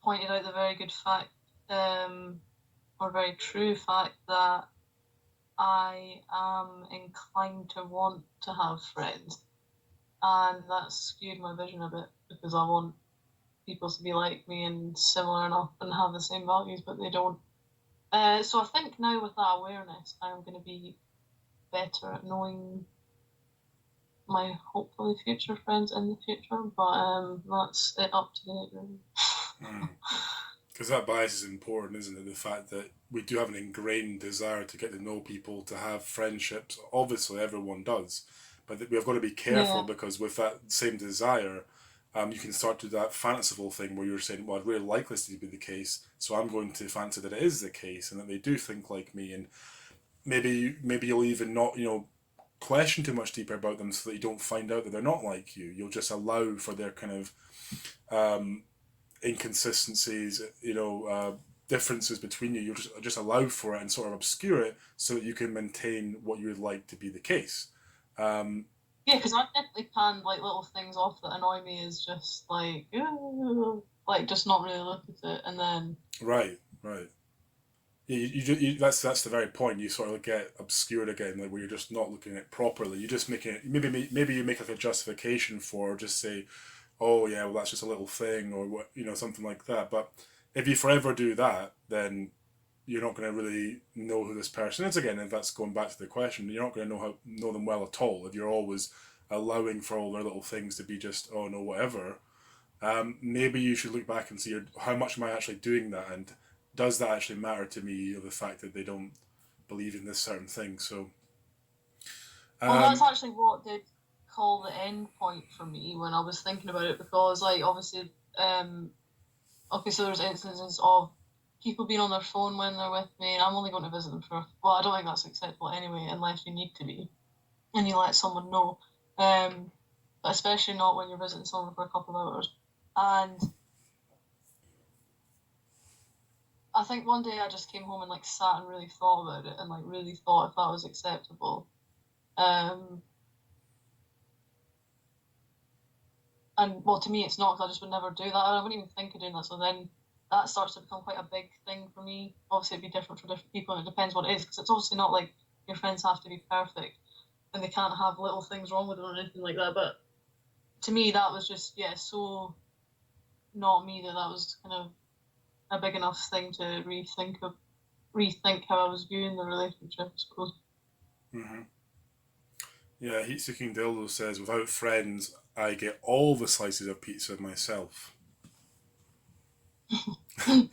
Speaker 1: pointed out the very good fact, or very true fact, that I am inclined to want to have friends, and that's skewed my vision a bit because I want people to be like me and similar enough and have the same values, but they don't. So I think now with that awareness, I'm going to be better at knowing my hopefully future friends in the future. But that's it up to date, really.
Speaker 2: Because that bias is important, isn't it? The fact that we do have an ingrained desire to get to know people, to have friendships. Obviously, everyone does. But we've got to be careful
Speaker 1: Yeah.
Speaker 2: because with that same desire, You can start to do that fanciful thing where you're saying, well, I'd really like this to be the case, so I'm going to fancy that it is the case and that they do think like me, and maybe you'll even not, question too much deeper about them so that you don't find out that they're not like you. You'll just allow for their kind of um, inconsistencies, differences between you. You'll just allow for it and sort of obscure it so that you can maintain what you would like to be the case. Um,
Speaker 1: Yeah, because I definitely can like little things off that annoy me is just like, "Ooh," like just not really look at it, and then
Speaker 2: right, right. Yeah, that's the very point. You sort of get obscured again, like where you're just not looking at it properly. You're just making it. Maybe you make like a justification for, or just say, oh yeah, well that's just a little thing, or what, something like that. But if you forever do that, then you're not going to really know who this person is again. If that's going back to the question, you're not going to know them well at all if you're always allowing for all their little things to be just, oh no, whatever. Maybe you should look back and see how much am I actually doing that, and does that actually matter to me, the fact that they don't believe in this certain thing. So
Speaker 1: well, that's
Speaker 2: um,
Speaker 1: actually what did call the end point for me when I was thinking about it because like obviously okay, so there's instances of people being on their phone when they're with me, and I'm only going to visit them for well, I don't think that's acceptable anyway, unless you need to be and you let someone know. But especially not when you're visiting someone for a couple of hours. And I think one day I just came home and like sat and really thought about it and like really thought if that was acceptable. Um, and well, to me, it's not because I just would never do that. I wouldn't even think of doing that. So then that starts to become quite a big thing for me. Obviously, it'd be different for different people, and it depends what it is because it's obviously not like your friends have to be perfect and they can't have little things wrong with them or anything like that. But to me, that was just yeah, so not me that that was kind of a big enough thing to rethink how I was viewing the relationship. I suppose.
Speaker 2: mhm. Yeah, Heat Seeking Dildo says, without friends, I get all the slices of pizza myself.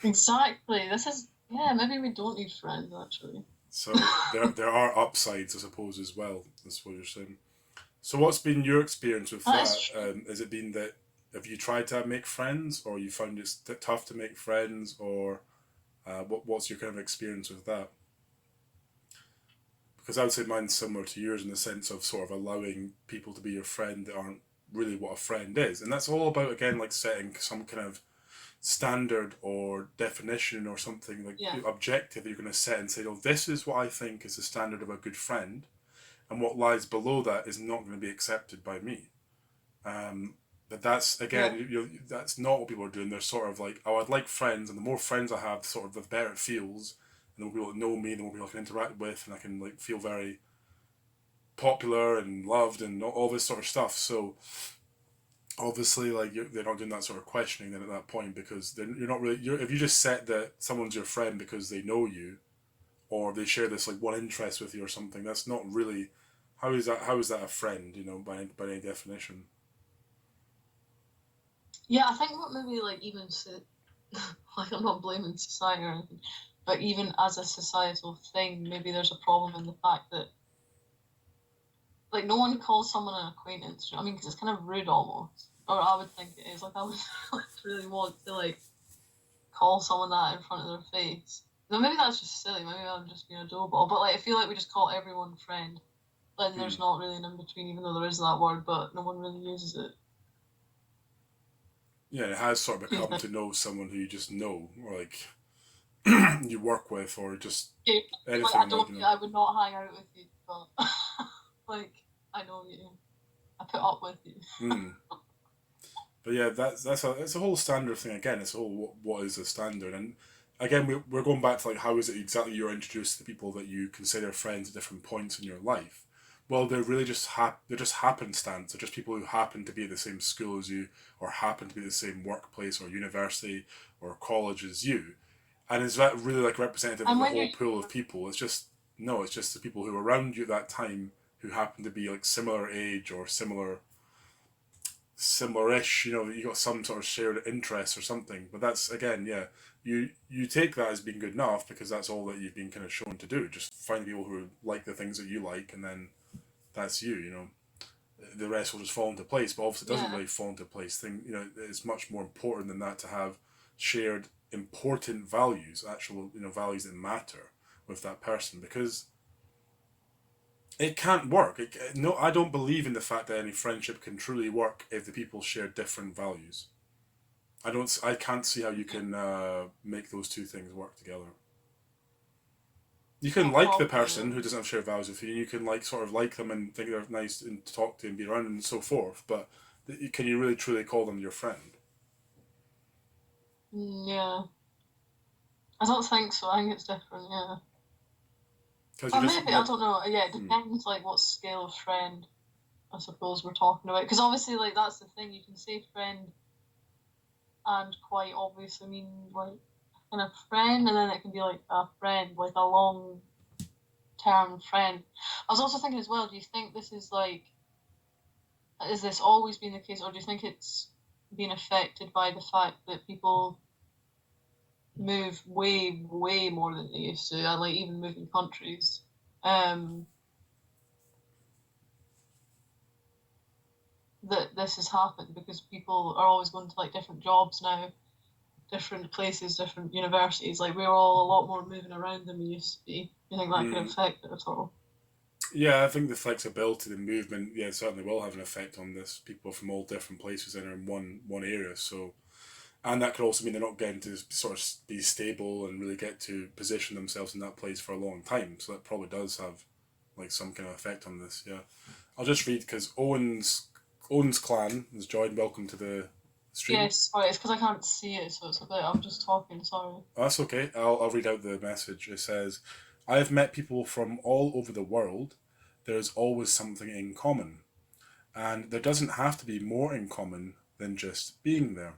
Speaker 1: Exactly. This is yeah. Maybe we don't need friends actually.
Speaker 2: So there are upsides, I suppose, as well. That's what you're saying. So what's been your experience with
Speaker 1: That is
Speaker 2: that?
Speaker 1: true.
Speaker 2: Has it been that have you tried to make friends, or you found it tough to make friends, or what's your kind of experience with that? Because I would say mine's similar to yours in the sense of sort of allowing people to be your friend that aren't really what a friend is, and that's all about again like setting some kind of standard or definition or something like
Speaker 1: Yeah.
Speaker 2: objective that you're going to set and say, oh, this is what I think is the standard of a good friend, and what lies below that is not going to be accepted by me. Um, but that's
Speaker 1: Yeah.
Speaker 2: again, that's not what people are doing. They're sort of like, oh, I'd like friends, and the more friends I have, sort of the better it feels, and the more people that know me, the more people I can interact with, and I can like feel very popular and loved and all this sort of stuff. So obviously, like they're not doing that sort of questioning then at that point because you're not really. If you just set that someone's your friend because they know you or they share this like one interest with you or something, that's not really. How is that a friend? By any definition.
Speaker 1: Yeah. I think what maybe like even like I'm not blaming society or anything, but even as a societal thing, maybe there's a problem in the fact that like no one calls someone an acquaintance. You know what I mean, because it's kind of rude almost, or I would think it is. Like I would like, really want to like call someone that in front of their face. Now maybe that's just silly. Maybe I'm just being a doughball. But like I feel like we just call everyone friend. Then
Speaker 2: Hmm.
Speaker 1: there's not really an in between, even though there is that word, but no one really uses it.
Speaker 2: Yeah, it has sort of
Speaker 1: Do you
Speaker 2: become
Speaker 1: think?
Speaker 2: to know someone who you just know, or like you work with, or just
Speaker 1: Yeah, like I
Speaker 2: anything like
Speaker 1: don't. I would not hang out with you, but like I know you. I put up with you.
Speaker 2: Hmm. But yeah, that's it's a whole standard thing again. It's all what is a standard, and again we're going back to like how is it exactly you're introduced to the people that you consider friends at different points in your life. Well, they're really just they're just happenstance. They're just people who happen to be at the same school as you, or happen to be at the same workplace or university or college as you. And is that really like representative of
Speaker 1: And
Speaker 2: the
Speaker 1: when
Speaker 2: whole
Speaker 1: you're
Speaker 2: pool of people? It's just no. It's just the people who were around you at that time who happen to be like similar age or similar-ish. You got some sort of shared interest or something. But that's again, yeah, you take that as being good enough because that's all that you've been kind of shown to do. Just find people who like the things that you like, and then that's you. the rest will just fall into place. But obviously, it doesn't
Speaker 1: Yeah.
Speaker 2: really fall into place. It's much more important than that to have shared important values, actual values that matter with that person, because it can't work. No, I don't believe in the fact that any friendship can truly work if the people share different values. I don't. I can't see how you
Speaker 1: Yeah.
Speaker 2: can make those two things work together. You can
Speaker 1: Well,
Speaker 2: like the
Speaker 1: probably.
Speaker 2: person who doesn't share values with you. You can sort of like them and think they're nice and talk to and be around and so forth. But can you really truly call them your friend?
Speaker 1: Yeah. I don't think so. I think it's different. Yeah.
Speaker 2: Because you
Speaker 1: Or
Speaker 2: just
Speaker 1: maybe I
Speaker 2: like.
Speaker 1: don't know. Yeah, it
Speaker 2: Hmm.
Speaker 1: depends like what scale of friend I suppose we're talking about. Because obviously, like that's the thing. You can say friend and quite obviously mean like kind of friend, and then it can be like a friend, like a long term friend. I was also thinking as well. Do you think this is like is this always been the case, or do you think it's been affected by the fact that people move way, way more than they used to, and like even moving countries? Um, that this has happened because people are always going to like different jobs now, different places, different universities. Like we're all a lot more moving around than we used to be. Do you think that could
Speaker 2: Hmm.
Speaker 1: affect it at all?
Speaker 2: Yeah, I think the flexibility, the movement, yeah, certainly will have an effect on this. People from all different places that are in one area. So, and that could also mean they're not getting to sort of be stable and really get to position themselves in that place for a long time. So that probably does have like some kind of effect on this. Yeah, I'll just read because Owen's clan has joined. Welcome to the stream.
Speaker 1: Yes, sorry, it's because I can't see it, so it's a bit. I'm just talking. Sorry.
Speaker 2: Oh, that's okay. I'll read out the message. It says, "I have met people from all over the world. There is always something in common. And there doesn't have to be more in common than just being there."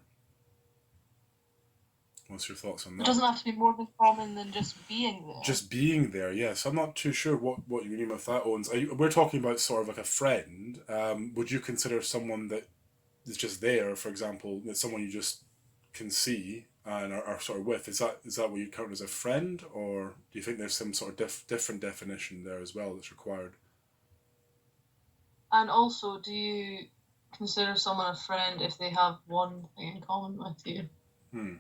Speaker 2: What's your thoughts on
Speaker 1: It
Speaker 2: that?
Speaker 1: doesn't have to be more than common than just being there.
Speaker 2: Just being there, yes. I'm not too sure what you mean with that, Owens. We're talking about sort of like a friend. Would you consider someone that is just there, for example, that someone you just can see and are sort of with? Is that what you count as a friend, or do you think there's some sort of different definition there as well that's required?
Speaker 1: And also, do you consider someone a friend if they have one thing in common with you?
Speaker 2: Hmm.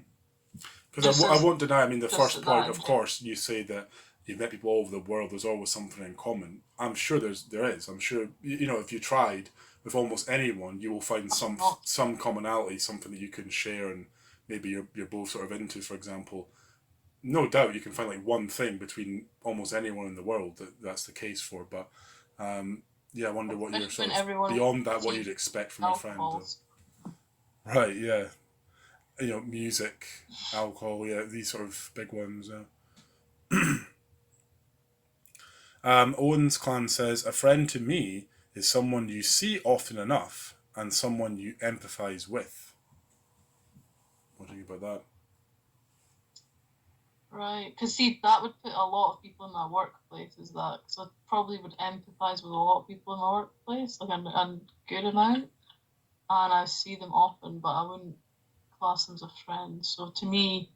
Speaker 2: Because
Speaker 1: Just
Speaker 2: I
Speaker 1: as
Speaker 2: won't deny, I mean, the
Speaker 1: just
Speaker 2: first
Speaker 1: at
Speaker 2: point,
Speaker 1: that
Speaker 2: of
Speaker 1: in general.
Speaker 2: course, you say that you've met people all over the world, there's always something in common. I'm sure there is. I'm sure, if you tried with almost anyone, you will find
Speaker 1: I'm
Speaker 2: some
Speaker 1: not.
Speaker 2: some commonality, something that you can share and maybe you're both sort of into, for example. No doubt you can find like one thing between almost anyone in the world that's the case for, but yeah, I wonder what you're
Speaker 1: Especially when
Speaker 2: sort of
Speaker 1: everyone
Speaker 2: beyond that, what you'd
Speaker 1: takes
Speaker 2: expect from a friend.
Speaker 1: alcohols.
Speaker 2: Right, yeah. Music, alcohol, yeah, these sort of big ones. Owen's clan says, "A friend to me is someone you see often enough and someone you empathize with." What do you think about
Speaker 1: Right, because see, that would put a lot of people in my workplace is that, because I probably would empathize with a lot of people in my workplace, like a good amount, and I see them often, but I wouldn't class them as a friend. So to me,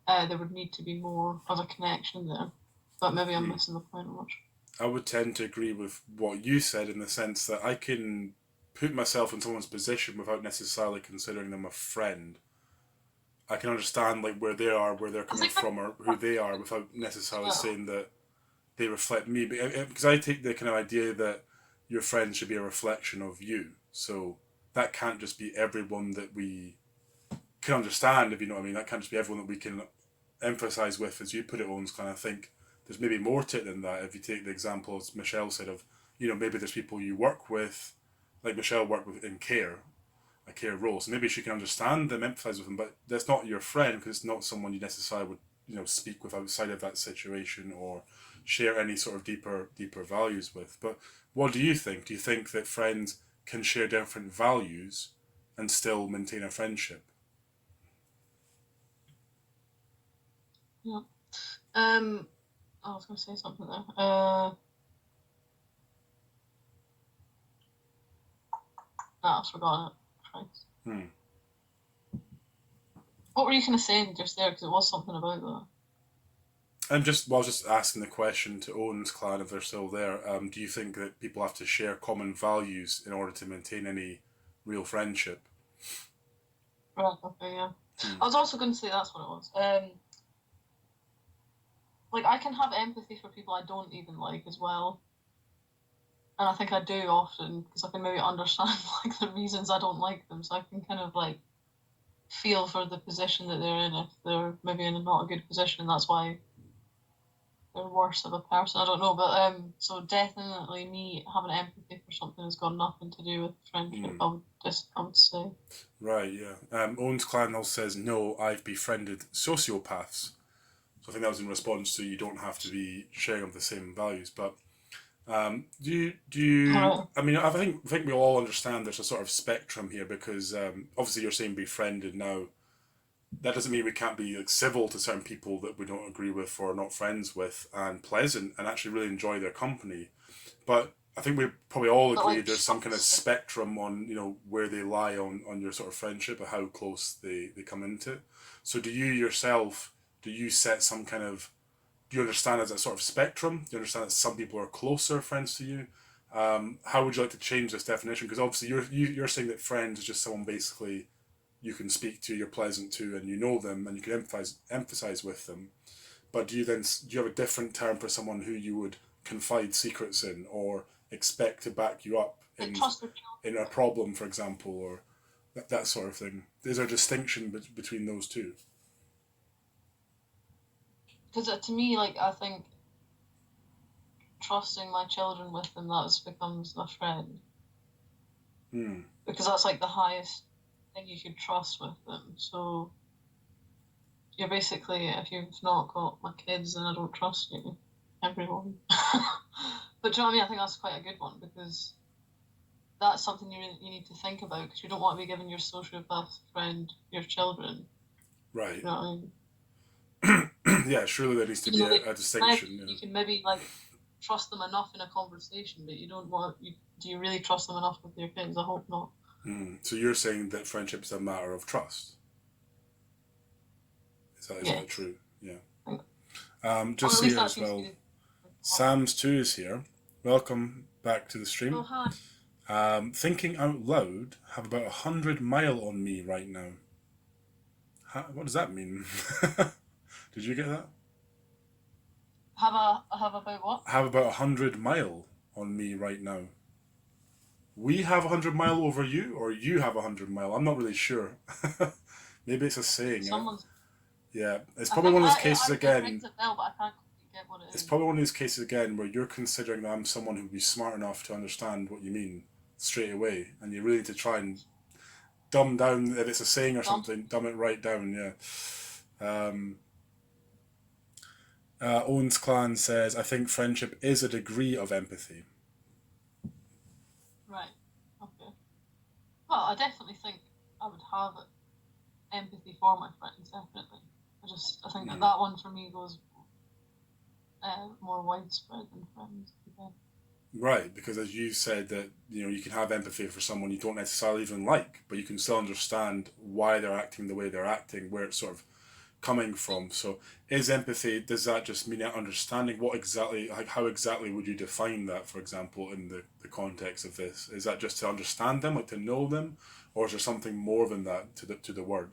Speaker 1: there would need to be more of a connection there. But maybe I'm
Speaker 2: that?
Speaker 1: missing the point. I'm not sure.
Speaker 2: I would tend to agree with what you said in the sense that I can put myself in someone's position without necessarily considering them a friend. I can understand like where they are, where they're
Speaker 1: I
Speaker 2: coming
Speaker 1: think that's
Speaker 2: from, or who they are, without necessarily
Speaker 1: well.
Speaker 2: saying that they reflect me. Because I take the kind of idea that your friend should be a reflection of you. So that can't just be everyone that we can understand, if you know what I mean. That can't just be everyone that we can emphasize with, as you put it, Owens. Kind of think there's maybe more to it than that. If you take the example, as Michelle said, of maybe there's people you work with, like Michelle worked with in care, a care role. So maybe she can understand them, empathize with them, but that's not your friend because it's not someone you necessarily would speak with outside of that situation or share any sort of deeper values with. But what do you think? Do you think that friends can share different values and still maintain a friendship?
Speaker 1: Yeah. I was going to say something there. No, I've forgotten it. Christ.
Speaker 2: Hmm.
Speaker 1: What were you kind of saying just there? Because it was something about that.
Speaker 2: I'm just, well, I was just asking the question to Owen's clan if they're still there. Do you think that people have to share common values in order to maintain any real friendship?
Speaker 1: Right. Okay. Yeah.
Speaker 2: Hmm.
Speaker 1: I was also going to say that's what it was. Like I can have empathy for people I don't even like as well, and I think I do often because I can maybe understand like the reasons I don't like them, so I can kind of like feel for the position that they're in if they're maybe in a not a good position. That's why they're worse of a person. I don't know, but so definitely me having empathy for something has got nothing to do with friendship.
Speaker 2: Hmm.
Speaker 1: I would say.
Speaker 2: Right, yeah. Owen's clan also says, no, I've befriended sociopaths. So I think that was in response to you don't have to be sharing of the same values. But
Speaker 1: Right.
Speaker 2: I mean, I think we all understand there's a sort of spectrum here because obviously you're saying befriended now. That doesn't mean we can't be like civil to certain people that we don't agree with or are not friends with and pleasant and actually really enjoy their company. But I think we probably all
Speaker 1: But
Speaker 2: agree
Speaker 1: like
Speaker 2: there's some kind of
Speaker 1: trust,
Speaker 2: spectrum on where they lie on your sort of friendship or how close they come into it. So do you yourself do you set some kind of do you understand as a sort of spectrum? Do you understand that some people are closer friends to you? How would you like to change this definition? Because obviously you're saying that friends is just someone basically you can speak to, you're pleasant to, and you know them, and you can emphasize with them. But do you have a different term for someone who you would confide secrets in or expect to back you up
Speaker 1: like trust their
Speaker 2: in a problem, for example, or that sort of thing? Is there a distinction between those two?
Speaker 1: because to me, like I think trusting my children with them that becomes a friend
Speaker 2: Hmm.
Speaker 1: because that's like the highest thing you could trust with them. So you're basically, if you've not got my kids, then I don't trust you. Everyone. But do you know what I mean? I think that's quite a good one because that's something you need to think about because you don't want to be giving your sociopath friend your children.
Speaker 2: Right.
Speaker 1: You know what I mean?
Speaker 2: Yeah, surely there needs to
Speaker 1: Even
Speaker 2: be
Speaker 1: though
Speaker 2: a distinction.
Speaker 1: you can maybe like trust them enough in a conversation, but you don't want you. Do you really trust them enough with your kids? I hope not.
Speaker 2: So you're saying that friendship is a matter of trust. Is that
Speaker 1: Yes.
Speaker 2: true? Yeah.
Speaker 1: I think- Or
Speaker 2: Just
Speaker 1: at least
Speaker 2: here
Speaker 1: that
Speaker 2: as
Speaker 1: seems to
Speaker 2: well.
Speaker 1: be the.
Speaker 2: Sam's too is here. Welcome back to the
Speaker 1: Oh
Speaker 2: stream.
Speaker 1: hi.
Speaker 2: Thinking out loud, have about 100 mile on me right now. What does that mean? Did you get that?
Speaker 1: Have about what?
Speaker 2: Have about 100 mile on me right now. We have 100 mile over you, or you have 100 mile. I'm not really sure. Maybe it's a saying.
Speaker 1: Someone's.
Speaker 2: Yeah, it's
Speaker 1: I
Speaker 2: probably
Speaker 1: think
Speaker 2: one of those cases
Speaker 1: it
Speaker 2: again.
Speaker 1: rings a bell, but I can't quite get what it
Speaker 2: It's
Speaker 1: is.
Speaker 2: probably one of these cases again where you're considering that I'm someone who'd be smart enough to understand what you mean straight away, and you really need to try and dumb down if it's a saying or
Speaker 1: Some
Speaker 2: something. Dumb it right down. Yeah. Um, Owen's clan says, "I think friendship is a degree of empathy."
Speaker 1: right. Okay. Well, I definitely think I would have empathy for my friends. Definitely. I think that
Speaker 2: Mm.
Speaker 1: that one for me goes more widespread than friends. Yeah.
Speaker 2: Right, because as you said that you can have empathy for someone you don't necessarily even like, but you can still understand why they're acting the way they're acting, where it's sort of coming from. So, is empathy? Does that just mean understanding what exactly, like how exactly would you define that? For example, in the context of this, is that just to understand them, like to know them, or is there something more than that to the word?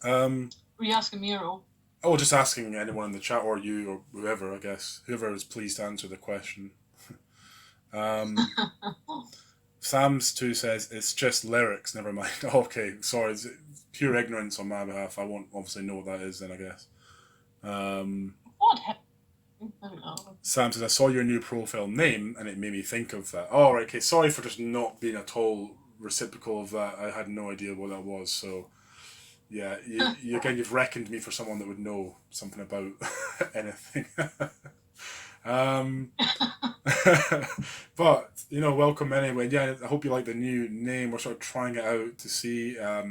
Speaker 2: Um,
Speaker 1: Were you asking me, Earl?
Speaker 2: oh, just asking anyone in the chat or you or whoever, I guess, whoever is pleased to answer the question. Um, Sam's too says it's just lyrics. Never mind. Okay, sorry, it's pure ignorance on my behalf. I won't obviously know what that is then. I guess. Um,
Speaker 1: What? I don't know.
Speaker 2: Sam says I saw your new profile name and it made me think of that. Oh, right. Okay. Sorry for just not being at all reciprocal of that. I had no idea what that was. So yeah, again you've reckoned me for someone that would know something about anything. um, but welcome anyway. Yeah, I hope you like the new name. We're sort of trying it out to see. I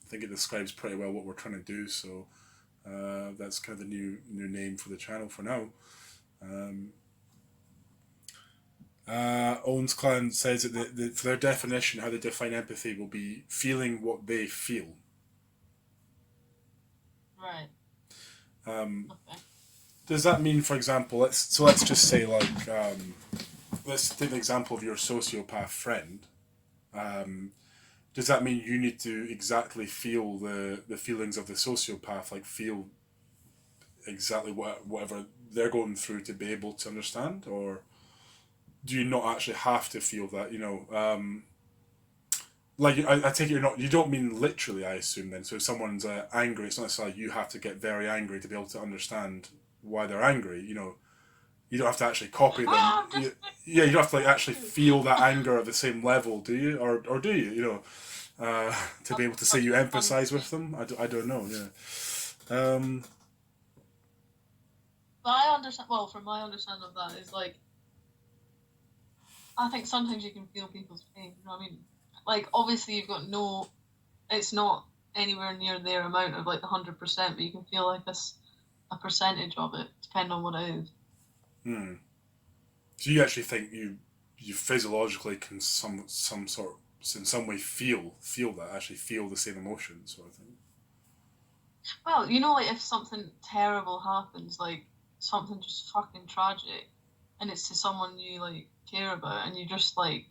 Speaker 2: think it describes pretty well what we're trying to do. So that's kind of the new name for the channel for now. Um, Owens Clan says that for their definition, how they define empathy will be feeling what they feel.
Speaker 1: Right. Okay.
Speaker 2: Does that mean, for example, let's just say like let's take the example of your sociopath friend. Um, does that mean you need to exactly feel the feelings of the sociopath, like feel exactly whatever they're going through to be able to understand, or do you not actually have to feel that? Like I take it you don't mean literally, I assume then. So if someone's angry, it's not necessarily you have to get very angry to be able to understand why they're angry. You don't have to actually copy them.
Speaker 1: Oh, I'm just
Speaker 2: Yeah, you don't have to like actually
Speaker 1: you.
Speaker 2: feel that anger at the same level, do you? Or do you? To be able to say
Speaker 1: That's
Speaker 2: you
Speaker 1: really funny
Speaker 2: empathize
Speaker 1: to
Speaker 2: with
Speaker 1: me.
Speaker 2: them. I don't know. Yeah. Um,
Speaker 1: But I understand. Well, from my understanding of that is like I think sometimes you can feel people's pain. You know what I mean? Like obviously you've got no. It's not anywhere near their amount of like the 100%, but you can feel like a percentage of it, depending on what it is.
Speaker 2: hmm. So you actually think you physiologically can some sort in some way feel that actually feel the same emotions sort of thing.
Speaker 1: Well, like if something terrible happens, like something just fucking tragic, and it's to someone you like care about, and you just like,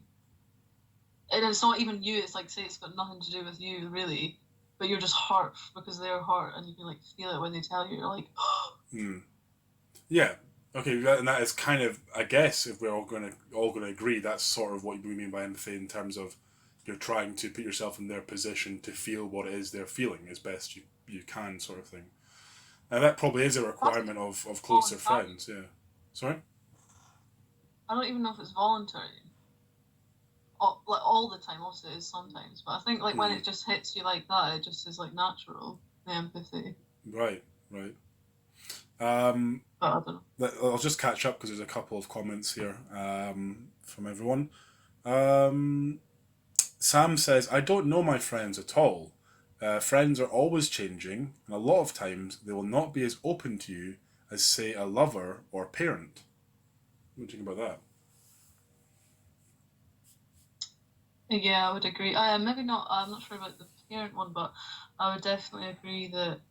Speaker 1: and it's not even you. It's like say it's got nothing to do with you really, but you're just hurt because they're hurt, and you can like feel it when they tell you. You're like,
Speaker 2: Hmm. Yeah. Okay, and that is kind of, I guess, if we're all gonna agree, that's sort of what we mean by empathy in terms of you're trying to put yourself in their position to feel what it is they're feeling as best you can, sort of thing. And that probably is a
Speaker 1: that's
Speaker 2: requirement of closer
Speaker 1: voluntary.
Speaker 2: friends. Yeah. Sorry.
Speaker 1: I don't even know if it's voluntary. All the time, obviously it is sometimes, but I think like when
Speaker 2: Hmm.
Speaker 1: it just hits you like that, it just is like natural, the empathy.
Speaker 2: Right. Right. Um,
Speaker 1: But I don't know.
Speaker 2: I'll just catch up because there's a couple of comments here from everyone. Um, Sam says, I don't know my friends at all. Friends are always changing, and a lot of times they will not be as open to you as, say, a lover or parent. What do you think about that?
Speaker 1: Yeah, I would agree. I maybe not. I'm not sure about the parent one, but I would definitely agree that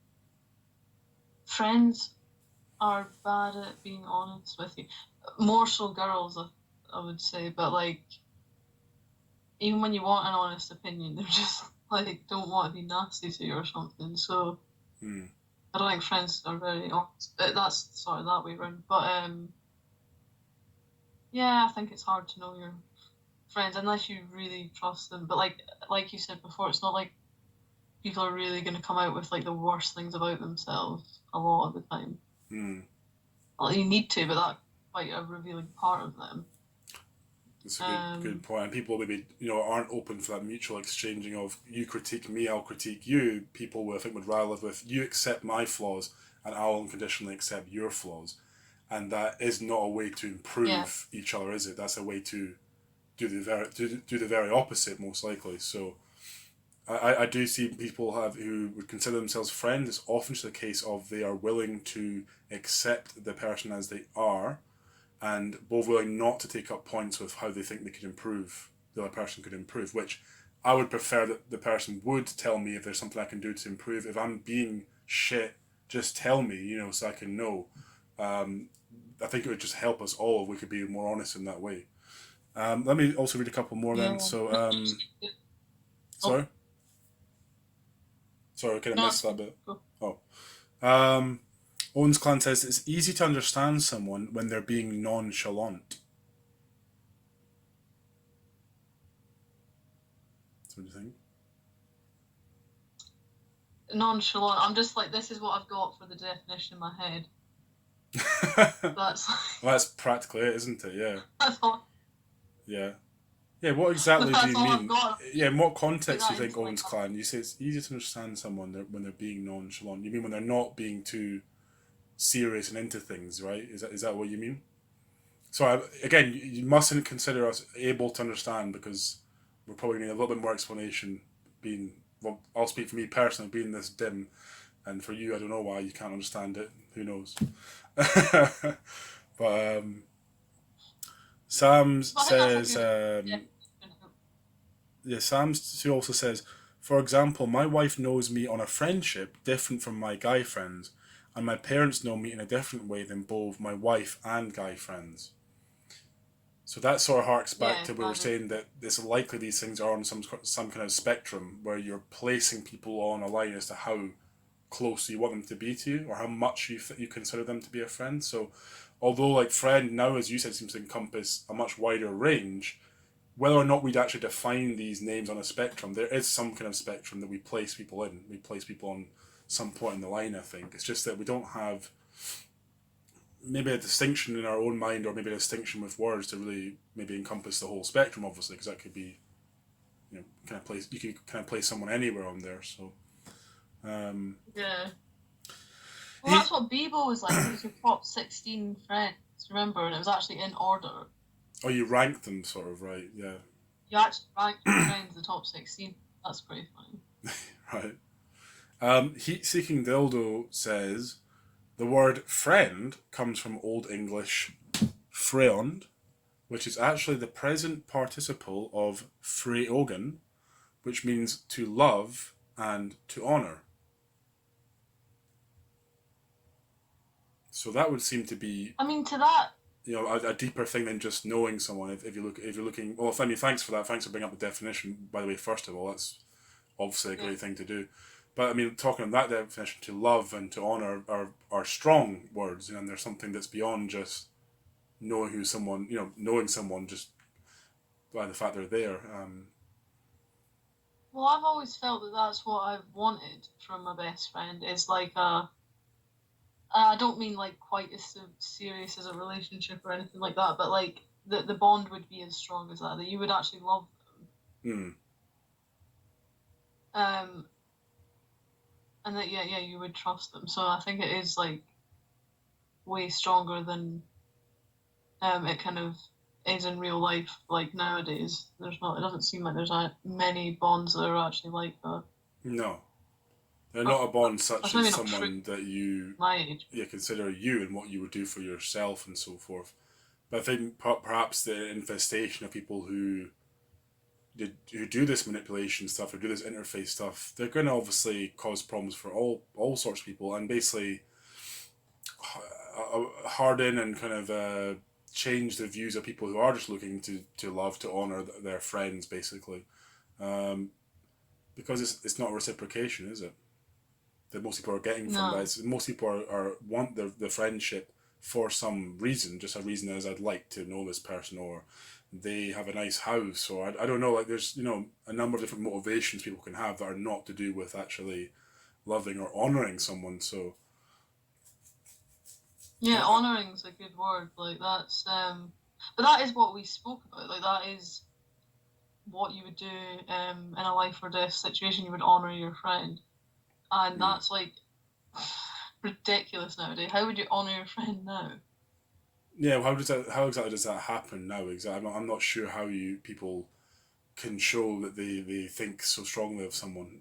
Speaker 1: friends are bad at being honest with you. More so girls, I would say. But like, even when you want an honest opinion, they're just like don't want to be nasty to you or something. So
Speaker 2: Hmm.
Speaker 1: I don't think friends are very honest. But that's sort of that way around. But yeah, I think it's hard to know your friends unless you really trust them. But like you said before, it's not like people are really going to come out with like the worst things about themselves a lot of the time.
Speaker 2: Hmm.
Speaker 1: Well, you need to, but that's quite a revealing part of them.
Speaker 2: That's a good
Speaker 1: Um,
Speaker 2: point. And people maybe aren't open for that mutual exchanging of you critique me, I'll critique you. People I think would rather live with you accept my flaws and I'll unconditionally accept your flaws, and that is not a way to
Speaker 1: yeah,
Speaker 2: improve each other, is it? That's a way to do the very opposite, most likely. So I do see people who would consider themselves friends. It's often just a case of they are willing to accept the person as they are, and both willing not to take up points with how they think they could improve, the other person could improve, which I would prefer that the person would tell me if there's something I can do to improve. If I'm being shit, just tell me, so I can know. Um, I think it would just help us all if we could be more honest in that way. Let me also read a couple more then.
Speaker 1: yeah.
Speaker 2: So,
Speaker 1: Oh
Speaker 2: sorry? Sorry, I kind of
Speaker 1: no,
Speaker 2: missed
Speaker 1: it's
Speaker 2: that
Speaker 1: fine.
Speaker 2: bit.
Speaker 1: Cool.
Speaker 2: Oh. Um, Owens Clan says it's easy to understand someone when they're being nonchalant. What do you think?
Speaker 1: Nonchalant. I'm just like this is what I've got for the definition in my head. That's
Speaker 2: Well, that's practically it, isn't it? Yeah,
Speaker 1: that's all.
Speaker 2: yeah, yeah. What exactly do
Speaker 1: That's
Speaker 2: you
Speaker 1: all I've
Speaker 2: mean?
Speaker 1: got.
Speaker 2: Yeah, in what
Speaker 1: Put
Speaker 2: context do
Speaker 1: that
Speaker 2: you think
Speaker 1: into like
Speaker 2: Owens Clan? You say it's easy to understand someone when they're being nonchalant. You mean when they're not being too serious and into things, right? Is that what you mean? So again, you mustn't consider us able to understand because we're probably need a little bit more explanation. Being well, I'll speak for me personally, being this dim, and for you, I don't know why you can't understand it. Who knows? But Sam
Speaker 1: I think that's a
Speaker 2: says,
Speaker 1: good definition.
Speaker 2: yeah, she also says, for example, my wife knows me on a friendship different from my guy friends. and my parents know me in a different way than both my wife and guy friends. So that sort of harks back
Speaker 1: Yeah,
Speaker 2: to where we were
Speaker 1: kind of.
Speaker 2: saying that it's likely these things are on some kind of spectrum where you're placing people on a line as to how close you want them to be to you or how much you consider them to be a friend. So although like friend now, as you said, seems to encompass a much wider range, whether or not we'd actually define these names on a spectrum, there is some kind of spectrum that we place people in. We place people on some point in the line, I think. It's just that we don't have maybe a distinction in our own mind or maybe a distinction with words to really maybe encompass the whole spectrum, obviously, because that could be, kind of place, you could kind of place someone anywhere on there. So, um,
Speaker 1: Yeah. Well,
Speaker 2: he,
Speaker 1: that's what Bebo was like. It was your top 16 friends, remember? And it was actually in order.
Speaker 2: oh, you ranked them sort of, right? Yeah,
Speaker 1: You actually ranked your friends the top 16. That's pretty funny.
Speaker 2: right. Heat Seeking Dildo says the word friend comes from Old English freond, which is actually the present participle of freogan, which means to love and to honor. So that would seem to be,
Speaker 1: I mean, to that,
Speaker 2: a deeper thing than just knowing someone. If you're looking, well, I mean, thanks for that. Thanks for bringing up the definition. By the way, first of all, that's obviously a
Speaker 1: yeah.
Speaker 2: great thing to do. But I mean, talking on that definition, to love and to honor are strong words, and they're something that's beyond just knowing who someone, knowing someone just by the fact they're there.
Speaker 1: Well, I've always felt that that's what I've wanted from my best friend is like a. I don't mean like quite as serious as a relationship or anything like that, but like the bond would be as strong as that, that you would actually love
Speaker 2: Hmm.
Speaker 1: them. And that yeah, you would trust them. So I think it is like way stronger than it kind of is in real life. Like nowadays, there's not. It doesn't seem like there's many bonds that are actually like that.
Speaker 2: No, they're
Speaker 1: Uh,
Speaker 2: not a bond such
Speaker 1: That's
Speaker 2: as
Speaker 1: maybe not true
Speaker 2: someone that you
Speaker 1: my age.
Speaker 2: consider you and what you would do for yourself and so forth. But I think perhaps the infestation of people who do this manipulation stuff or do this interface stuff, they're going to obviously cause problems for all sorts of people and basically harden and kind of change the views of people who are just looking to love to honor their friends basically, um, because it's not reciprocation, is it? That most people are getting from that.
Speaker 1: No.
Speaker 2: Most people are want the friendship for some reason, just a reason as I'd like to know this person or they have a nice house or I don't know, like there's a number of different motivations people can have that are not to do with actually loving or honoring someone. So
Speaker 1: Yeah,
Speaker 2: uh,
Speaker 1: honoring's a good word. Like that's but that is what we spoke about. Like that is what you would do in a life or death situation. You would honor your friend, and
Speaker 2: mm,
Speaker 1: that's like ridiculous nowadays. How would you honor your friend now?
Speaker 2: yeah, how exactly does that happen now? Exactly, I'm not sure how you people can show that they think so strongly of someone.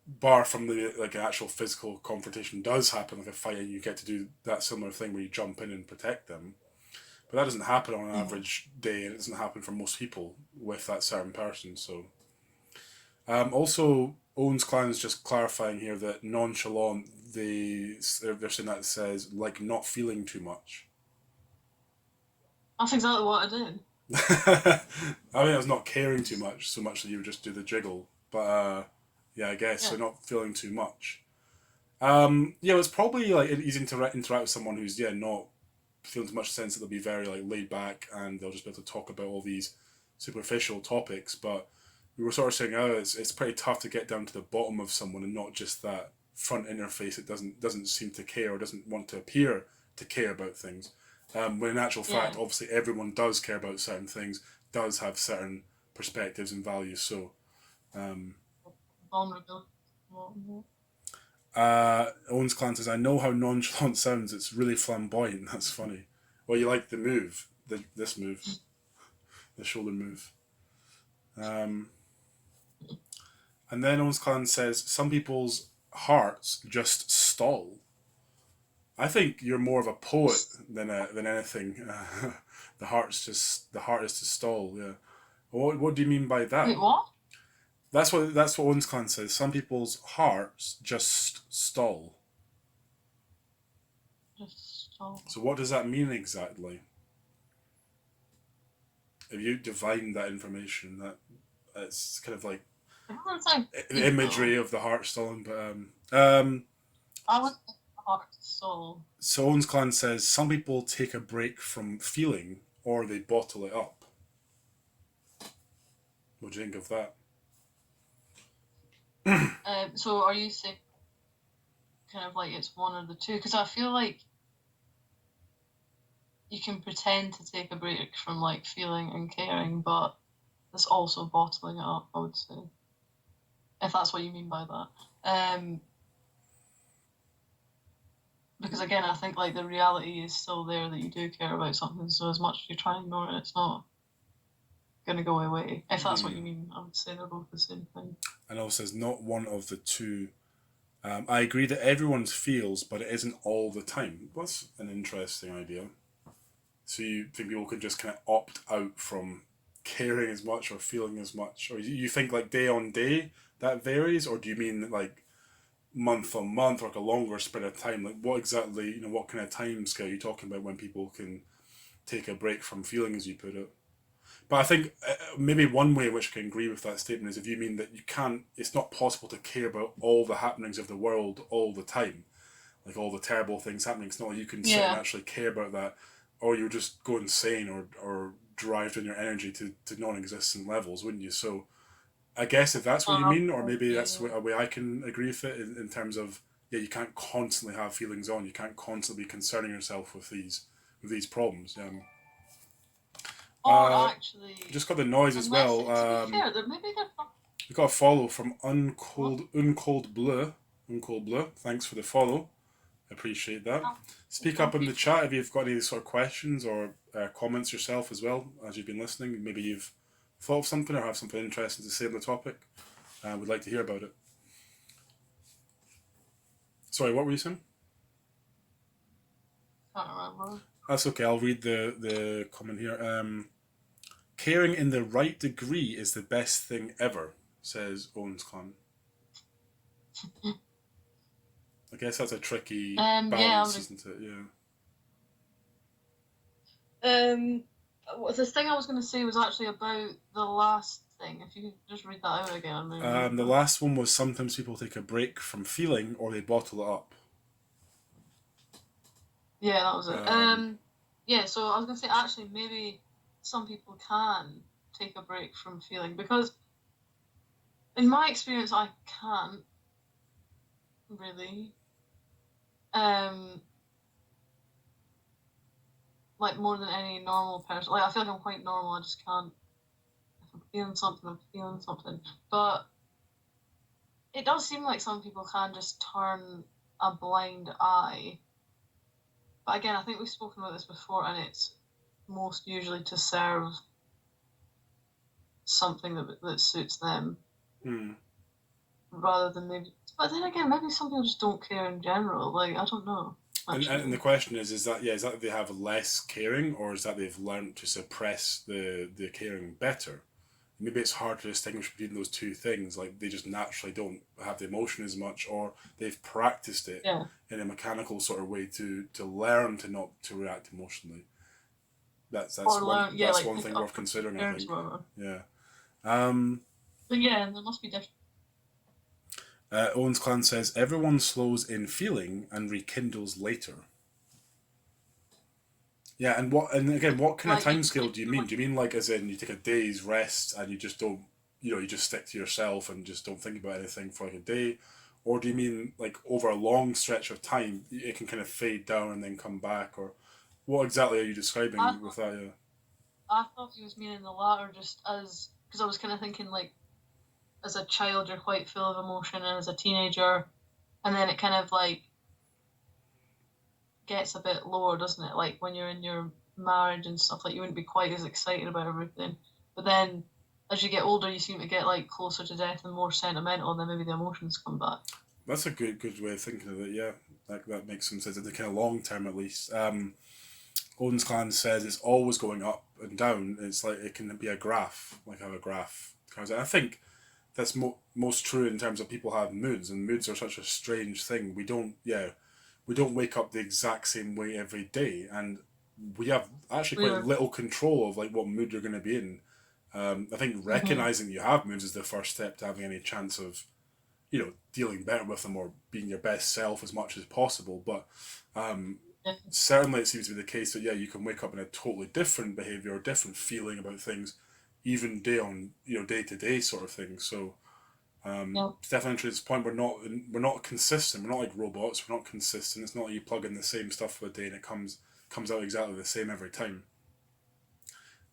Speaker 2: Bar from the like an actual physical confrontation does happen, like a fight, and you get to do that similar thing where you jump in and protect them. But that doesn't happen on an
Speaker 1: Yeah.
Speaker 2: average day, and it doesn't happen for most people with that certain person. So, also, Owens Clan is just clarifying here that nonchalant, they're saying that it says like not feeling too much.
Speaker 1: That's exactly what I did.
Speaker 2: I mean, I was not caring too much, so much that you would just do the jiggle. But yeah, I guess so.
Speaker 1: Yeah.
Speaker 2: Not feeling too much. Yeah, it's probably like easy to interact with someone who's not feeling too much sense that they'll be very like laid back and they'll just be able to talk about all these superficial topics. But we were sort of saying, oh, it's pretty tough to get down to the bottom of someone and not just that front interface that doesn't seem to care or doesn't want to appear to care about things. When in actual fact,
Speaker 1: Yeah.
Speaker 2: obviously, everyone does care about certain things, does have certain perspectives and values. So, um,
Speaker 1: Vulnerability.
Speaker 2: Owens Clan says, I know how nonchalant sounds. It's really flamboyant. That's funny. Well, you like the move, this move, the shoulder move. Um, and then Owens Clan says, some people's hearts just stall. I think you're more of a poet than anything. The heart is to stall. Yeah. What do you mean by that?
Speaker 1: Wait, what?
Speaker 2: That's what Owens Clan says. Some people's hearts just stall.
Speaker 1: Just stall.
Speaker 2: So what does that mean exactly? If you divine that information, that it's kind of like
Speaker 1: It doesn't sound
Speaker 2: the
Speaker 1: good
Speaker 2: imagery
Speaker 1: though.
Speaker 2: of the heart stalling. But
Speaker 1: I would think heart and soul.
Speaker 2: so Owens Clan says some people take a break from feeling or they bottle it up. What do you think of that?
Speaker 1: So are you saying kind of like it's one or the two? Because I feel like you can pretend to take a break from like feeling and caring, but it's also bottling it up, I would say. If that's what you mean by that. Because again, I think like the reality is still there that you do care about something, so as much as you try and ignore it, it's not gonna go away. If that's what you mean, I would say they're both the same thing.
Speaker 2: And also says not one of the two. I agree that everyone feels, but it isn't all the time. That's an interesting idea. So you think people could just kind of opt out from caring as much or feeling as much, or you think like day on day that varies, or do you mean like month on month or like a longer spread of time? Like what exactly, what kind of time scale are you talking about when people can take a break from feeling, as you put it? But I think maybe one way in which I can agree with that statement is if you mean that you can't, it's not possible to care about all the happenings of the world all the time, like all the terrible things happening. It's not like you can sit and
Speaker 1: Yeah.
Speaker 2: actually care about that, or you just go insane or drive down your energy to non existent levels, wouldn't you? So I guess if that's what you mean, or maybe that's
Speaker 1: Yeah.
Speaker 2: a way I can agree with it in terms of, yeah, you can't constantly have feelings on, you can't constantly be concerning yourself with these problems.
Speaker 1: Or actually,
Speaker 2: Just got the noise as
Speaker 1: unless
Speaker 2: well.
Speaker 1: to be fair, there maybe they're not.
Speaker 2: We got a follow from
Speaker 1: What?
Speaker 2: Uncold Bleu. Uncold Bleu. Thanks for the follow. Appreciate that.
Speaker 1: No,
Speaker 2: Speak up
Speaker 1: thank
Speaker 2: in
Speaker 1: you.
Speaker 2: the chat if you've got any sort of questions or comments yourself as well as you've been listening. Maybe you've thought of something or have something interesting to say on the topic. We'd like to hear about it. Sorry, what were you saying?
Speaker 1: Can't remember.
Speaker 2: That's okay. I'll read the comment here. Caring in the right degree is the best thing ever, says Owens Clan. I guess that's a tricky balance,
Speaker 1: Yeah,
Speaker 2: isn't it? Yeah.
Speaker 1: the thing I was going to say was actually about the last thing. If you could just read that out again, maybe.
Speaker 2: The last one was sometimes people take a break from feeling or they bottle it up.
Speaker 1: Yeah, that was it. Yeah, so I was going to say actually maybe some people can take a break from feeling because in my experience I can't really. Like more than any normal person. Like I feel like I'm quite normal. I just can't. If I'm feeling something, I'm feeling something. But it does seem like some people can just turn a blind eye. But again, I think we've spoken about this before, and it's most usually to serve something that suits them rather than maybe. But then again, maybe some people just don't care in general. Like I don't know.
Speaker 2: And the question is that they have less caring, or is that they've learned to suppress the caring better? Maybe it's hard to distinguish between those two things. Like they just naturally don't have the emotion as much, or they've practiced it in a mechanical sort of way to learn to not to react emotionally. That's one thing worth considering. I think. Yeah.
Speaker 1: But yeah, there must be different.
Speaker 2: Owens Clan says everyone slows in feeling and rekindles later. Yeah, and again, what kind of time scale do you mean? Do you mean like as in you take a day's rest and you just don't, you just stick to yourself and just don't think about anything for like a day, or do you mean like over a long stretch of time it can kind of fade down and then come back, or what exactly are you describing with that? Yeah.
Speaker 1: I thought he was meaning the latter, just as because I was kind of thinking like as a child you're quite full of emotion, and as a teenager, and then it kind of like gets a bit lower, doesn't it? Like when you're in your marriage and stuff, like you wouldn't be quite as excited about everything. But then as you get older, you seem to get like closer to death and more sentimental, and then maybe the emotions come back.
Speaker 2: That's a good way of thinking of it. Yeah, that makes some sense in the kind of long term at least. Odin's Clan says it's always going up and down. It's like it can be a graph, like how a graph comes out. I think that's most true in terms of people have moods, and moods are such a strange thing. We don't, we don't wake up the exact same way every day, and we have actually quite
Speaker 1: Yeah.
Speaker 2: little control of like what mood you're going to be in. I think recognizing you have moods is the first step to having any chance of, dealing better with them or being your best self as much as possible. But
Speaker 1: Yeah.
Speaker 2: certainly it seems to be the case that, yeah, you can wake up in a totally different behavior or different feeling about things, even day to day sort of thing. So
Speaker 1: Yeah.
Speaker 2: it's definitely to this point we're not consistent. We're not like robots. We're not consistent. It's not like you plug in the same stuff for a day and it comes out exactly the same every time.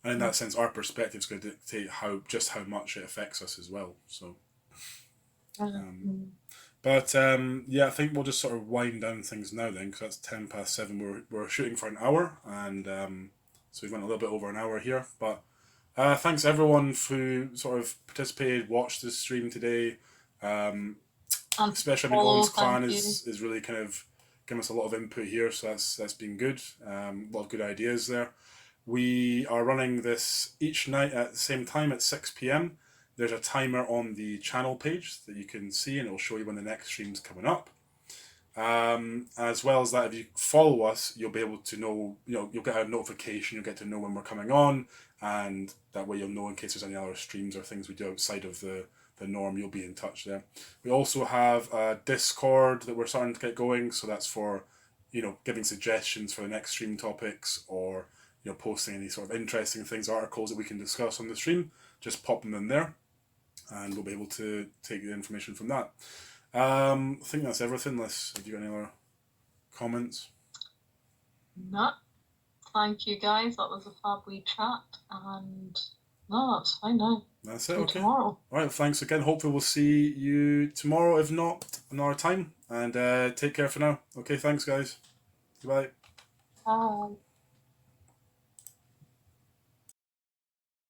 Speaker 2: And in that sense, our perspective is going to dictate how much it affects us as well. So, but yeah, I think we'll just sort of wind down things now then, because that's 7:10. We're shooting for an hour, and so we've went a little bit over an hour here. But thanks everyone who sort of participated, watched this stream today. Especially I mean, Owen's clan is really kind of giving us a lot of input here, so that's been good. A lot of good ideas there. We are running this each night at the same time at 6 p.m. There's a timer on the channel page that you can see, and it'll show you when the next stream's coming up. As well as that, if you follow us, you'll be able to know, you'll get a notification, you'll get to know when we're coming on, and that way you'll know in case there's any other streams or things we do outside of the norm, you'll be in touch there. We also have a Discord that we're starting to get going, so that's for, giving suggestions for the next stream topics, or posting any sort of interesting things, articles that we can discuss on the stream. Just pop them in there, and we'll be able to take the information from that. I think that's everything. Unless, have you got any other comments?
Speaker 1: No. Thank you, guys. That was a fab wee chat, and no, that's fine now.
Speaker 2: That's it.
Speaker 1: See you
Speaker 2: Okay.
Speaker 1: tomorrow.
Speaker 2: All right. Thanks again. Hopefully we'll see you tomorrow, if not another time. And take care for now. Okay. Thanks, guys. Goodbye.
Speaker 1: Bye.